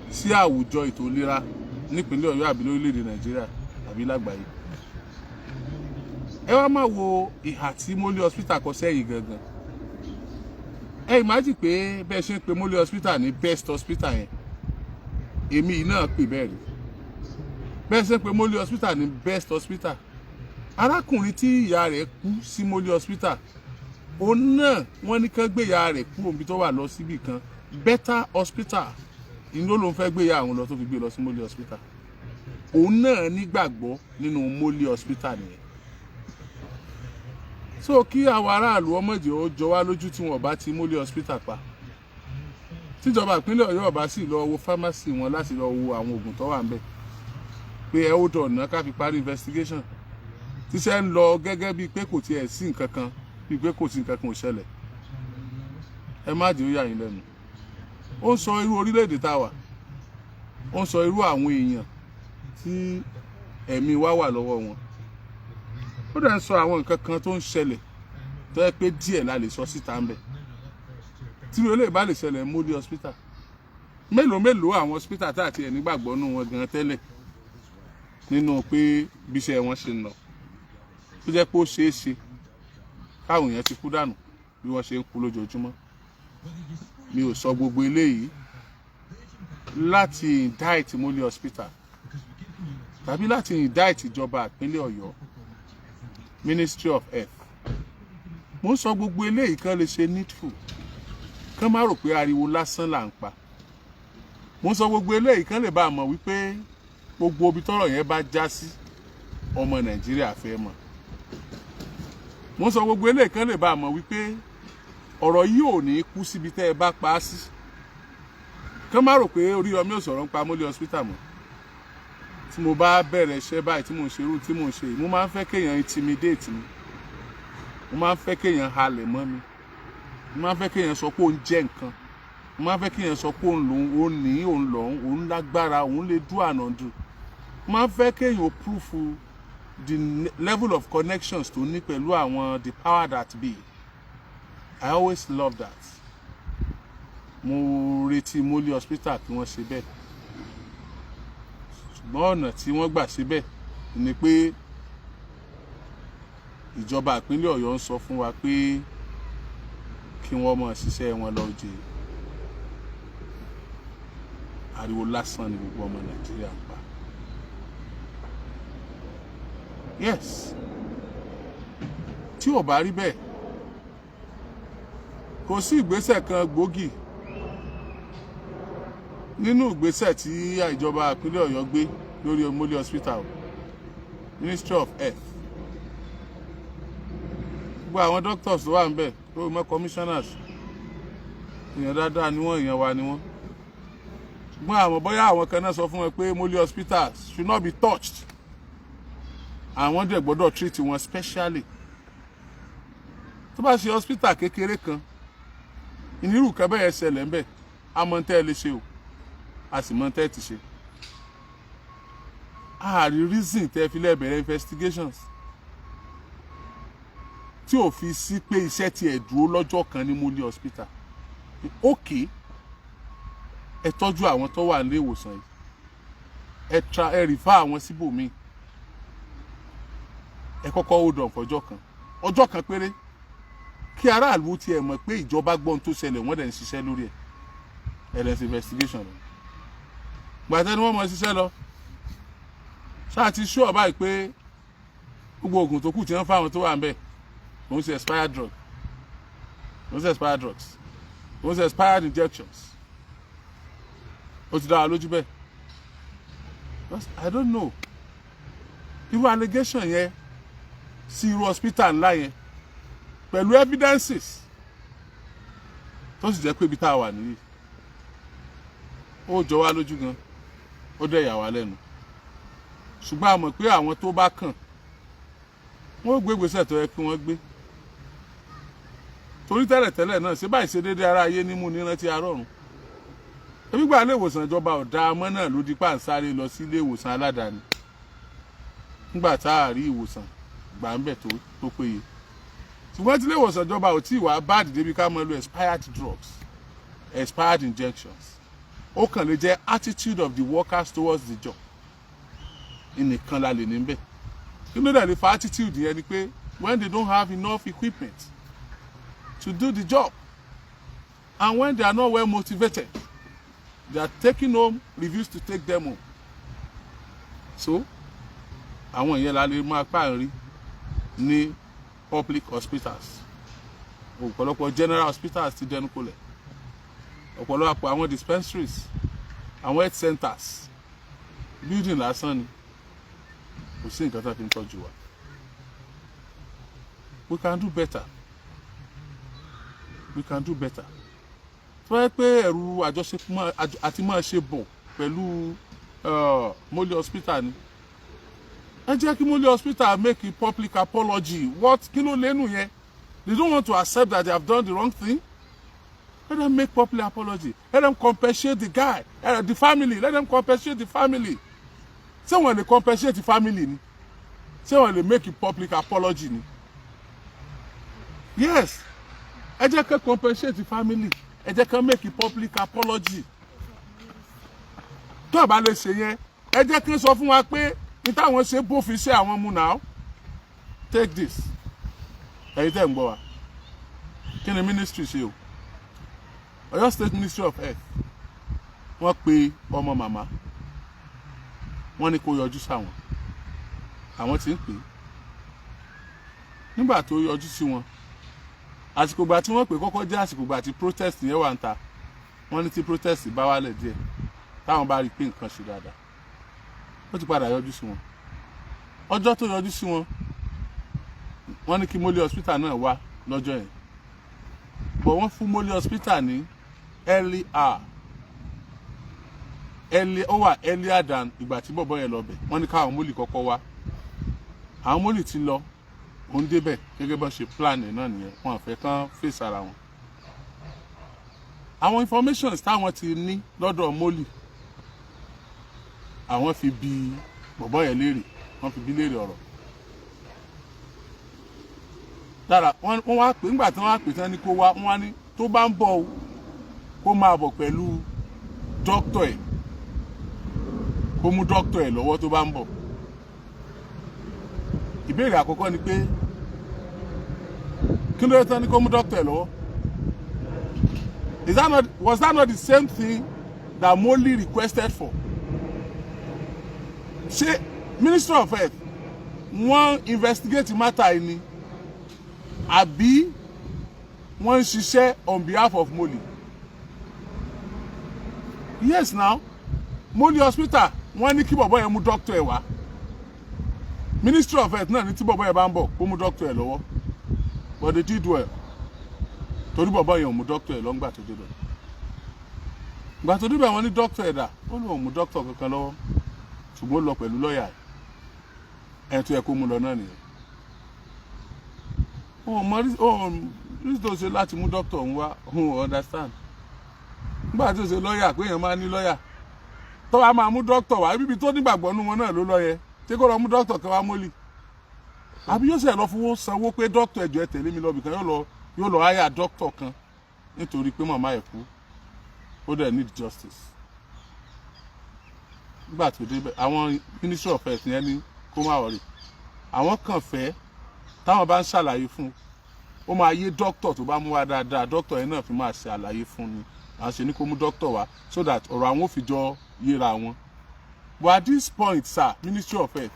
sí àwùjọ ètò ìlera nípínlẹ̀ Ọ̀yọ́ àbí lórílẹ̀‐èdè Nàìjíríà àbí lágbàáyé. Ẹ wá má wo ìhà tí Moli hospital kọ sẹ́yìn gangan. Ẹ imagine pé bẹ́ẹ̀ ṣe ń pe Moli hospital ní best hospital yẹn, èmi yìí náà pè bẹ́ẹ̀ rí. Bẹ́ẹ̀ ṣe ń pe Moli hospital ní best hospital, arákùnrin tí ìyá rẹ̀ kú sí Moli hospital, òun náà wọ́n ní kán gbé ìyá rẹ̀ kúrò níbi tó wà lọ síbì kan better hospital, ìlú ló ń fẹ́ gbé ìyá àwọn lọ tó fi gbé lọ sí Moli hospital. Òun náà nígbàgbọ́ nínú Moli hospital nìyẹn. So kí àwọn aráàlú ọmọdé ó jọ wá lójú tí wọn bá ti Moli hospital pa, tíjọba ìpínlẹ̀ Ọ̀yọ́ bá sì lọ wo pharmacy wọn láti lọ wo àwọn oògùn tó wà ń bẹ̀, pé ẹ ó dọ̀nà ká fi parí investigation, tíṣẹ́ ń lọ gẹ́gẹ́ bíi pé kò tiẹ̀ sí nǹkan kan, bíi pé kò sí nǹkan kan ò ṣẹlẹ̀. Ẹ má jẹ́ ó yà yín lẹ́nu. Ó ń sọ irú orílẹ̀-èdè tá a wà, ó ń sọ irú àwọn èèyàn tí ẹ̀mí wa wà lọ́wọ́ wọn, ó dẹ̀ ń sọ àwọn nǹkan kan tó ń ṣẹlẹ̀ tó yẹ pé díẹ̀ la lè sọ síta ń bẹ̀. Tí ilé ìbá lè ṣẹlẹ̀ Moli hospital, mélòó àwọn hospital tá àti ẹ̀ nígbàgbọ́ nù wọn gan tẹ́lẹ̀ nínú pé bíṣẹ́ wọn ṣe ń lọ, tó jẹ́ pé ó ṣeé ṣe káwọn èèyàn ti kú dànù bí wọ́n ṣe ń kú lójoojúmọ́. Mi ò sọ gbogbo eléyìí láti indict Moli hospital tàbí láti indict ìjọba ìpínlẹ̀ Ọ̀yọ́, Ministry of Health. Mo ń sọ gbogbo eléyìí kan lè ṣe needful, kán má rò pé ariwo lásán là ń pa. Mo ń sọ gbogbo eléyìí kan lè bá a mọ̀ wípé gbogbo ibi tọ́rọ̀ yẹn bá já sí ọmọ Nàìjíríà fẹ́ mọ̀. Mo ń sọ gbogbo eléyìí kan lè bá a mọ̀ wípé ọ̀rọ̀ yìí ò ní kú síbi tẹ́ ẹ bá pa á sí kán má rò pé Oríyọmí ò sọ̀rọ̀ ń pa Mọ́lẹ̀ hospital mọ́ tí mo bá bẹ̀rẹ̀ iṣẹ́ báyìí tí mò ń ṣe irú tí mò ń ṣe yìí mo máa ń fẹ́ kéèyàn intimidate mi mo máa ń fẹ́ kéèyàn halẹ̀ mọ́ mi mo máa ń fẹ́ kéèyàn sọ pé òun jẹ́ nǹkan mo máa ń fẹ́ kéèyàn sọ pé òun lòun òun ní òun lọ́hún òun lágbára òun lè do ànàdù mo máa ń fẹ́ kéèyàn proof the level of connections tó ní pẹ̀lú àwọn the power that be. I always love that. Mo retí Mọ́lẹ̀ hospital kí wọ́n ṣe bẹ́ẹ̀. Ṣùgbọ́n ọ̀nà tí wọ́n gbà ṣe bẹ́ẹ̀ ni pé ìjọba ìpínlẹ̀ Ọ̀yọ́ ń sọ fún wa pé kí wọ́n máa ṣiṣẹ́ wọn lọ jẹ. Ariwo lásán ni gbogbo ọmọ Nàìjíríà ń pa. Yes. Tí ò bá rí bẹ́ẹ̀ kò sí ìgbésẹ̀ kan gbòógì nínú ìgbésẹ̀ tí ìjọba ìpínlẹ̀ Ọ̀yọ́ gbé lórí Mọ́lẹ̀ hospital Ministry of Health gbogbo àwọn doctors tó wà ń bẹ̀ tó mọ́ commissioners èèyàn dáadáa ni wọ́n èèyàn wa ni wọ́n ṣùgbọ́n àwọn bóyá àwọn kan náà sọ fún wọn pé Mọ́lẹ̀ hospital should not be touched àwọn dẹ̀ gbọ́dọ̀ treat wọn specially tó bá ṣe hospital kékeré kan ìnírù kan bẹ́ẹ̀ ṣẹlẹ̀ ń bẹ̀ a mọ̀ tẹ́ ẹ lè ṣe o a sì mọ̀ tẹ́ ẹ ti ṣe ààrí reason tẹ́ fi lè bẹ̀rẹ̀ investigations tí ò fi sí pé iṣẹ́ ti ẹ̀ dúró lọ́jọ́ kan ní Mọ́lẹ̀ hospital okay ẹ tọ́jú àwọn tó wà nílé ìwòsàn yìí ẹ refer àwọn síbòmíì ẹ kọ́kọ́ hold on fọjọ́ kan ọjọ́ kan péré kí aráàlú tiẹ̀ mọ̀ pé ìjọba gbọ́n tó ṣẹlẹ̀ wọ́n dẹ̀ ń ṣiṣẹ́ lórí ẹ̀ ẹ̀rẹ́sì investigation lọ gbàtẹ́ ni wọ́n mọ̀ ṣiṣẹ́ lọ ṣáà ti ṣú ọ̀bá yìí pé gbogbo oògùn tó kù tí wọ́n fáwọn tó wà ń bẹ̀ òun ṣe expired drug òun ṣe expired drugs òun ṣe expired injections ó ti dá wa lójú bẹ́ẹ̀ I don't know irú allegation yẹn sí irú hospital ńlá yẹn pẹ̀lú evidences tó sì jẹ́ pé ibi tá a wà nìyí ó jọ wá lójú gan ó dẹ̀ yà wá lẹ́nu ṣùgbọ́n a mọ̀ pé àwọn tó bá kàn wọ́n gbé ìgbésẹ̀ tó yẹ kí wọ́n gbé torí tẹ́lẹ̀tẹ́lẹ̀ náà ṣé báyìí ṣe déédéé ara ayé nímú nírántí arọ́run ebi gba ilé ìwòsàn ìjọba ọ̀dà ọmọ náà ló di pàǹsáré lọ sí ilé ìwòsàn aládàáni nígbà tá a rí ìwòsàn gbà ń bẹ̀ tó péye ṣùgbọ́n tí ilé ìwòsàn ìjọba ò tí ì wá báàdì débi ká máa lo expired drugs expired injections ó kàn lè jẹ́ attitude of the workers towards the job ìnìkan la lè níbẹ̀ kí ló dẹ̀ lè fa attitude yẹn ni pé when they don't have enough equipment to do the job and when they are not well motivated they are taking home refuse to take them home so àwọn ìyẹn la lè máa pààrí ní public hospitals ọ̀pọ̀lọpọ̀ general hospitals ti dẹnu kọlẹ̀ ọ̀pọ̀lọpọ̀ àwọn dispensaries àwọn health centers building lásán ni kò sí nǹkan tó fi ń tọ́jú wa we can do better tó yẹ pé ẹ̀rù àjọṣepọ̀ àti máa ṣe bọ̀ pẹ̀lú Mọ́lẹ̀ hospital ni ẹ jẹ́ kí Mọ́lẹ̀ hospital make a public apology what kí ló lẹ́nu yẹn they don't want to accept that they have done the wrong thing let them make public apology let them compensate the guy the family let them compensate the family ṣé wọ́n lè compensate the family ni ṣé wọ́n lè make a public apology ni yes ẹ jẹ́ ká compensate the family ẹ jẹ́ ká make a public apology tó bá lè ṣe yẹn ẹ jẹ́ kí n sọ fún wa pé ní táwọn ṣe bófin ṣe àwọn mu náà take this ẹ̀yin tẹ́ ń gbọ́ wa kí ni ministry ṣe o Ọ̀yọ́ State Ministry of Health wọ́n pe ọmọ màmá wọ́n ní kó yọjú sáwọn àwọn tí ń pè nígbà tó yọjú sí wọn àsìkò gbà tí wọ́n pè kọ́kọ́ jẹ́ àsìkò gbà tí protest yẹn wà ń ta wọ́n ní tí protest bá wálẹ̀ díẹ̀ táwọn bá rí pé nǹkan ṣe dáadáa ó ti padà yọjú sí wọn ọjọ́ tó yọjú sí wọn wọ́n ní kí Mọ́lẹ̀ hospital náà wá lọ́jọ́ yẹn but wọ́n fún Moli hospital ní early hour earlier than ìgbà tí bọ̀bọ̀ yẹn lọ bẹ̀. Wọ́n ní káwọn Moli kọ́kọ́ wá. Àwọn Moli ti lọ òun débẹ̀ gẹ́gẹ́ bá ṣe plan ẹ̀ náà nìyẹn. Wọ́n fẹ́ kán face ara wọn. Àwọn informations táwọn ti ní lọ́dọ̀ Moli àwọn fi bi bọ̀bọ̀ yẹn léèrè. Wọ́n fi bi léèrè ọ̀rọ̀. Dára wọ́n wá pè ńgbà tí wọ́n wá pè tán ní kó wá wọ́n wá ní tó bá ń bọ̀ kó máa bọ̀ pẹ̀lú dókítà ẹ̀ kó mú dókítà ẹ̀ lọ́wọ́ tó bá ń bọ̀. Ìbéèrè àkọ́kọ́ ni pé kí ló dé tán ní kó mú dókítà ẹ̀ lọ́wọ́? Was that not the same thing that Moli requested for? Ṣé Ministry of Health wọ́n investigate matter yìí ni àbí wọ́n ń ṣiṣẹ́ on behalf of Moli? Yes now, Moli hospital wọ́n ní kí bọ̀bọ̀ yẹn mú doctor ẹ̀ wá. Ministry of Health náà ní tí bọ̀bọ̀ yẹn bá ń bọ̀ kó mú doctor ẹ̀ lọ́wọ́. But they did well. Torí bọ̀bọ̀ yẹn ò mú doctor ẹ̀ lọ́ngbà tó dé bẹ̀. Ìgbà tó débẹ̀ wọ́n ní doctor ẹ̀ dà ó lóun mú doctor kankan lọ́wọ́ ṣùgbọ́n ó lọ pẹ̀lú lọ́ọ̀yà ẹ̀ tó yẹ kó mú lọ náà nìyẹn. Rí tó ṣe láti mú doctor òun wá òun understand. Nígbà tó ṣe lọ́ọ̀yà pé èèyàn máa ní lọ́ọ̀yà tó wá máa mú doctor wá bíbi tó nígbàgbọ́ nú wọn náà ló lọ yẹ tí kò lọ mú doctor kan wá Moli. Àbí yóò ṣe lọ fowó sanwó pé doctor ẹ̀jọ̀ ẹ̀ tẹ̀lé mi lọ bìkan yóò lọ háyà doctor kan nítorí pé màmá ẹ̀ kú ó dẹ̀ need justice. Nígbà tó dé àwọn Ministry of Health yẹn ní kó má wọrí àwọn kàn fẹ́ táwọn bá ń ṣàlàyé fún ó máa yé doctor tó bá mú wá dáadáa doctor yẹn náà fi máa ṣe àlàyé fún ni àwọn ṣe ní kó mú doctor wá so that ọ̀rọ̀ àwọn ò fi jọ yéra wọn. But at this point, sir, Ministry of Health,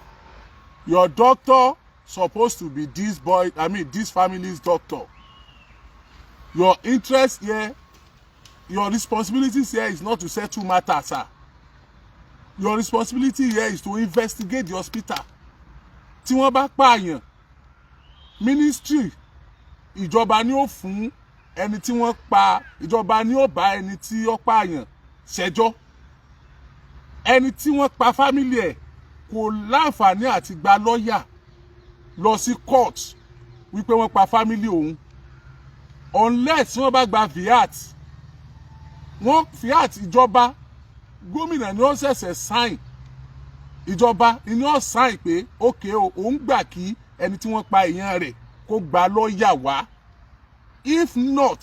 your doctor supposed to be this family's doctor. Your interest here, your responsibilities here is not to settle matters, sir. Your responsibility here is to investigate the hospital. Tí wọ́n bá pààyàn, ministry, ìjọba ni ó fún ẹni tí wọ́n pa, ìjọba ni ó bá ẹni tí ó pààyàn ṣẹjọ́. Ẹni tí wọ́n pa family ẹ̀ kò láǹfààní àti gba lọ́ọ̀yà lọ sí court wípé wọ́n pa family òun unless wọ́n bá gba fiat. Wọ́n fiat ìjọba gómìnà ni ó ṣẹ̀ṣẹ̀ sign ìjọba ni ó sign pé okay o òun gbà kí ẹni tí wọ́n pa èèyàn rẹ̀ kó gba lọ́ọ̀yà wá. If not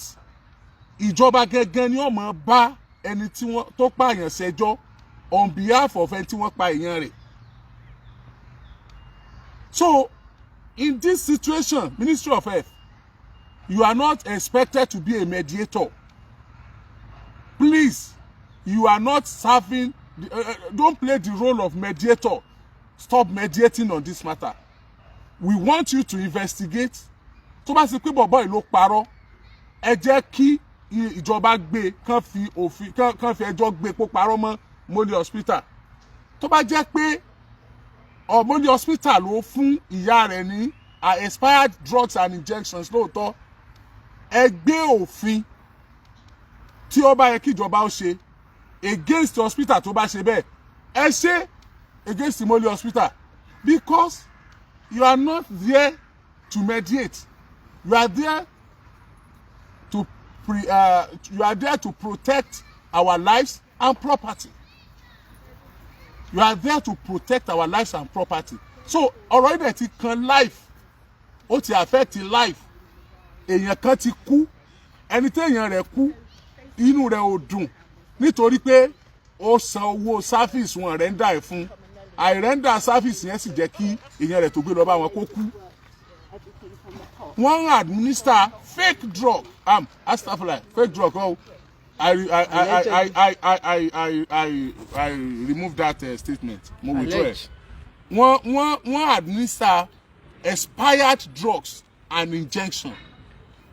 ìjọba gẹ́gẹ́ ni ó máa bá ẹni tí wọ́n tó pààyàn ṣẹjọ́ on behalf of ẹni tí wọ́n pa èèyàn rẹ̀. So in this situation, Ministry of Health, you are not expected to be a mediator. Please, you are not serving, don't play the role of mediator. Stop mediating on this matter. We want you to investigate. Tó bá ṣe pé bọ̀bọ́ ìlú parọ́, ẹ jẹ́ kí ìjọba gbé kán fi ẹjọ́ gbé kó parọ́ mọ́ Moli hospital. Tó bá jẹ́ pé Moli hospital ló fún ìyá rẹ̀ ní expired drugs and injections lóòótọ́, ẹ gbé òfin tí ó bá yẹ kí ìjọba ó ṣe against the hospital tó bá ṣe bẹ́ẹ̀ ẹ ṣe against the Moli hospital, because you are not there to mediate. You are there to protect our lives and property. You are there to protect our lives and property. So ọ̀rọ̀ yìí dẹ̀ ti kan life, ó ti affect life. Èèyàn kan ti kú, ẹni tí èèyàn rẹ̀ kú inú rẹ̀ ò dùn nítorí pé ó san owó service wọn rẹ́ńdà ẹ̀ fún. Àìrẹ́ńdà service yẹn sì jẹ́ kí èèyàn rẹ̀ tó gbé lọ bá wọn kó kú. Wọ́n administer fake drug, astagfirullah, fake drug. Oh, I remove that statement. Mo withdraw it. Wọ́n administer expired drugs and injection.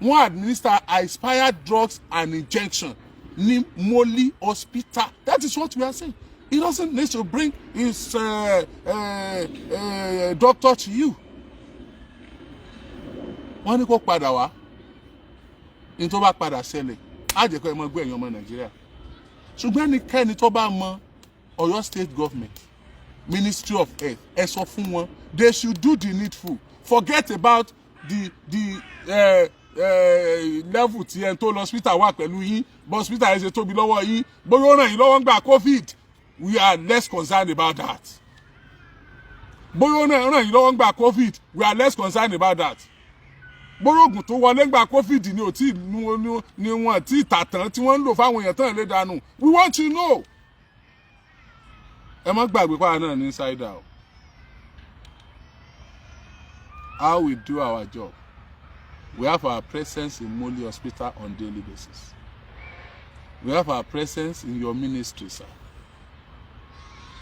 Wọ́n administer expired drugs and injection ní Moli hospital. That is what we are saying. He doesn't need to bring his doctor to you. Wọ́n ní kó padà wá. ní tó bá padà ṣẹlẹ̀ á jẹ́ kó ẹ mọ gbé ẹ̀yàn ọmọ Nàìjíríà ṣùgbọ́n ẹnikẹ́ni tó bá mọ Ọ̀yọ́ state government Ministry of Health ẹ sọ fún wọn they should do the needful forget about the level tí ẹni tó lọ hospital wà pẹ̀lú yín but hospital yẹn ṣe tóbi lọ́wọ́ yín bóyá ó ràn yín lọ́wọ́ ń gba COVID we are less concerned about that bóyá ó ràn yín lọ́wọ́ ń gba COVID we are less concerned about that bóyá oògùn tó wọlé ń gba COVID ni ò tí ni wọn tí tàtàn tí wọ́n ń lò fáwọn èèyàn tán lè dànù we want to know ẹ má gbàgbé pàrọ̀ náà ní insider o how we do our job. We have our presence in Moli Hospital on daily basis. We have our presence in your ministry, sir.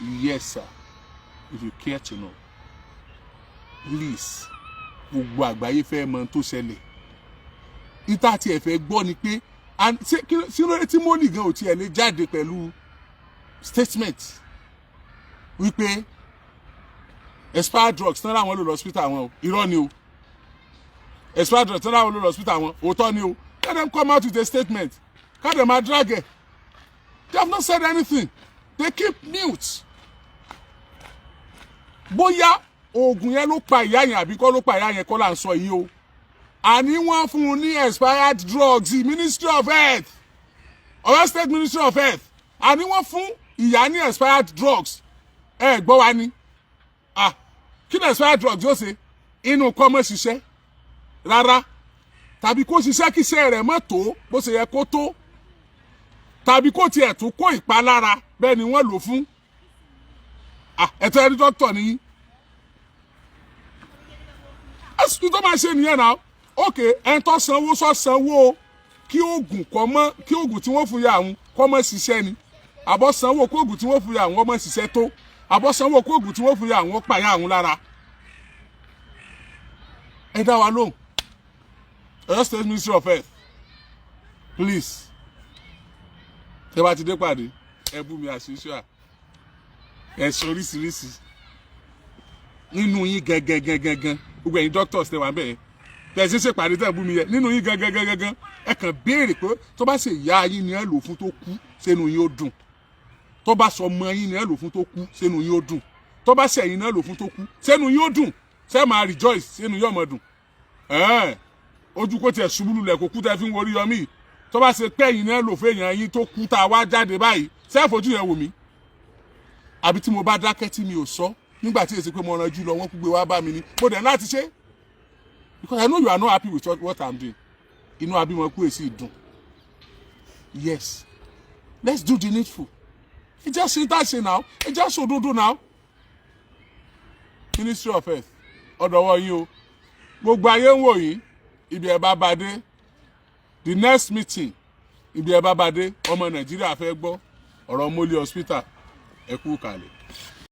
Yes, sir. If you care to know. Please. Gbogbo àgbáyé fẹ́ mọ̀ tó ṣẹlẹ̀. Ìta tí ẹ fẹ́ gbọ́ ni pé sínú tí Moli gan ò tiẹ̀ lè jáde pẹ̀lú statement wípé expired drugs tán láwọn lò lọ hospital wọn o irọ́ ni o expired drugs tán láwọn lò lọ hospital wọn òótọ́ ni o let them come out with a statement ká dem máa drag ẹ̀ they have not said anything they keep mute bóyá oògùn yẹn ló pa ìyá yẹn àbí kọ́ ló pa ìyá yẹn kọ́ là ń sọ yìí o àní wọ́n fún un ní expired drugs Ministry of Health Ọ̀yọ́ State Ministry of Health àní wọ́n fún ìyá ní expired drugs ẹ gbọ́ wa ni kí ni expired drugs yóò ṣe inú kọ́ mọ́ ṣiṣẹ́ rárá tàbí kó ṣiṣẹ́ kí iṣẹ́ rẹ̀ mọ́ tó bó ṣe yẹ kó tó tàbí kó tiẹ̀ tún kó ìpalára bẹ́ẹ̀ ni wọ́n lò fún ẹ̀tọ́ ẹni dókítà nìyí ẹ̀sùn tó máa ṣe nìyẹn náà ókè ẹni tó sanwó sanwó kí oògùn tí wọ́n fún ya àwọn kọ́ mọ́ ṣiṣẹ́ ni àbọ̀ sanwó kó oògùn tí wọ́n fún ya àwọn ọmọ ṣiṣẹ́ tó àbọ̀ sanwó kó oògùn tí wọ́n fún ya àwọn pààyà àwọn lára ẹ dá wa lóhùn Ọ̀yọ́ State Ministry of Health please tẹ́ bá ti dé pàdé ẹ bú mi àṣìṣe ẹ sọ oríṣiríṣi nínú yín gangan gbogbo ẹ̀yin doctors tẹ́ wà bẹ́ẹ̀ tẹ́ ṣe ṣe pàdé tẹ́ bú mi yẹ nínú yín gangan ẹ kàn béèrè pé tó bá ṣe ìyá yín ni ẹ lò fún tó kú sẹ́nu yín ó dùn tó bá sọ ọmọ yín ni ẹ lò fún tó kú sẹ́nu yín ó dùn tó bá ṣe ẹ̀yin ni ẹ lò fún tó kú sẹ́nu yín ó dùn ṣé máa rejoice sẹ́nu yín ó máa dùn ojú kó tiẹ̀ ṣubú lulẹ̀ kó kú tẹ́ fi ń worí yọmí tó bá ṣe pé ẹ̀yin ni ẹ lò fún èèyàn yín tó kú tá a wá jáde báyìí ṣé fojú yẹn wò mí àbí tí mo bá dákẹ́ tí mi ò sọ nígbà tí èsì pé mo ranjú lọ wọ́n kú gbé wá bá mi ní mo dẹ̀ láti ṣe because I know you are not happy with what I'm doing inú abímọ kú èsì dùn yes let's do the needful ẹ jẹ́ ṣe tá ṣe now ẹ jẹ́ ṣòdodo now Ministry of Health ọ̀dọ̀wọ́ yín o gbogbo ayé ń wò yín ibi ẹ̀ bá bá dé the next meeting ibi ẹ̀ bá bá dé ọmọ Nàìjíríà fẹ́ gbọ́ ọ̀rọ̀ Moli Hospital ẹ kú kalẹ̀.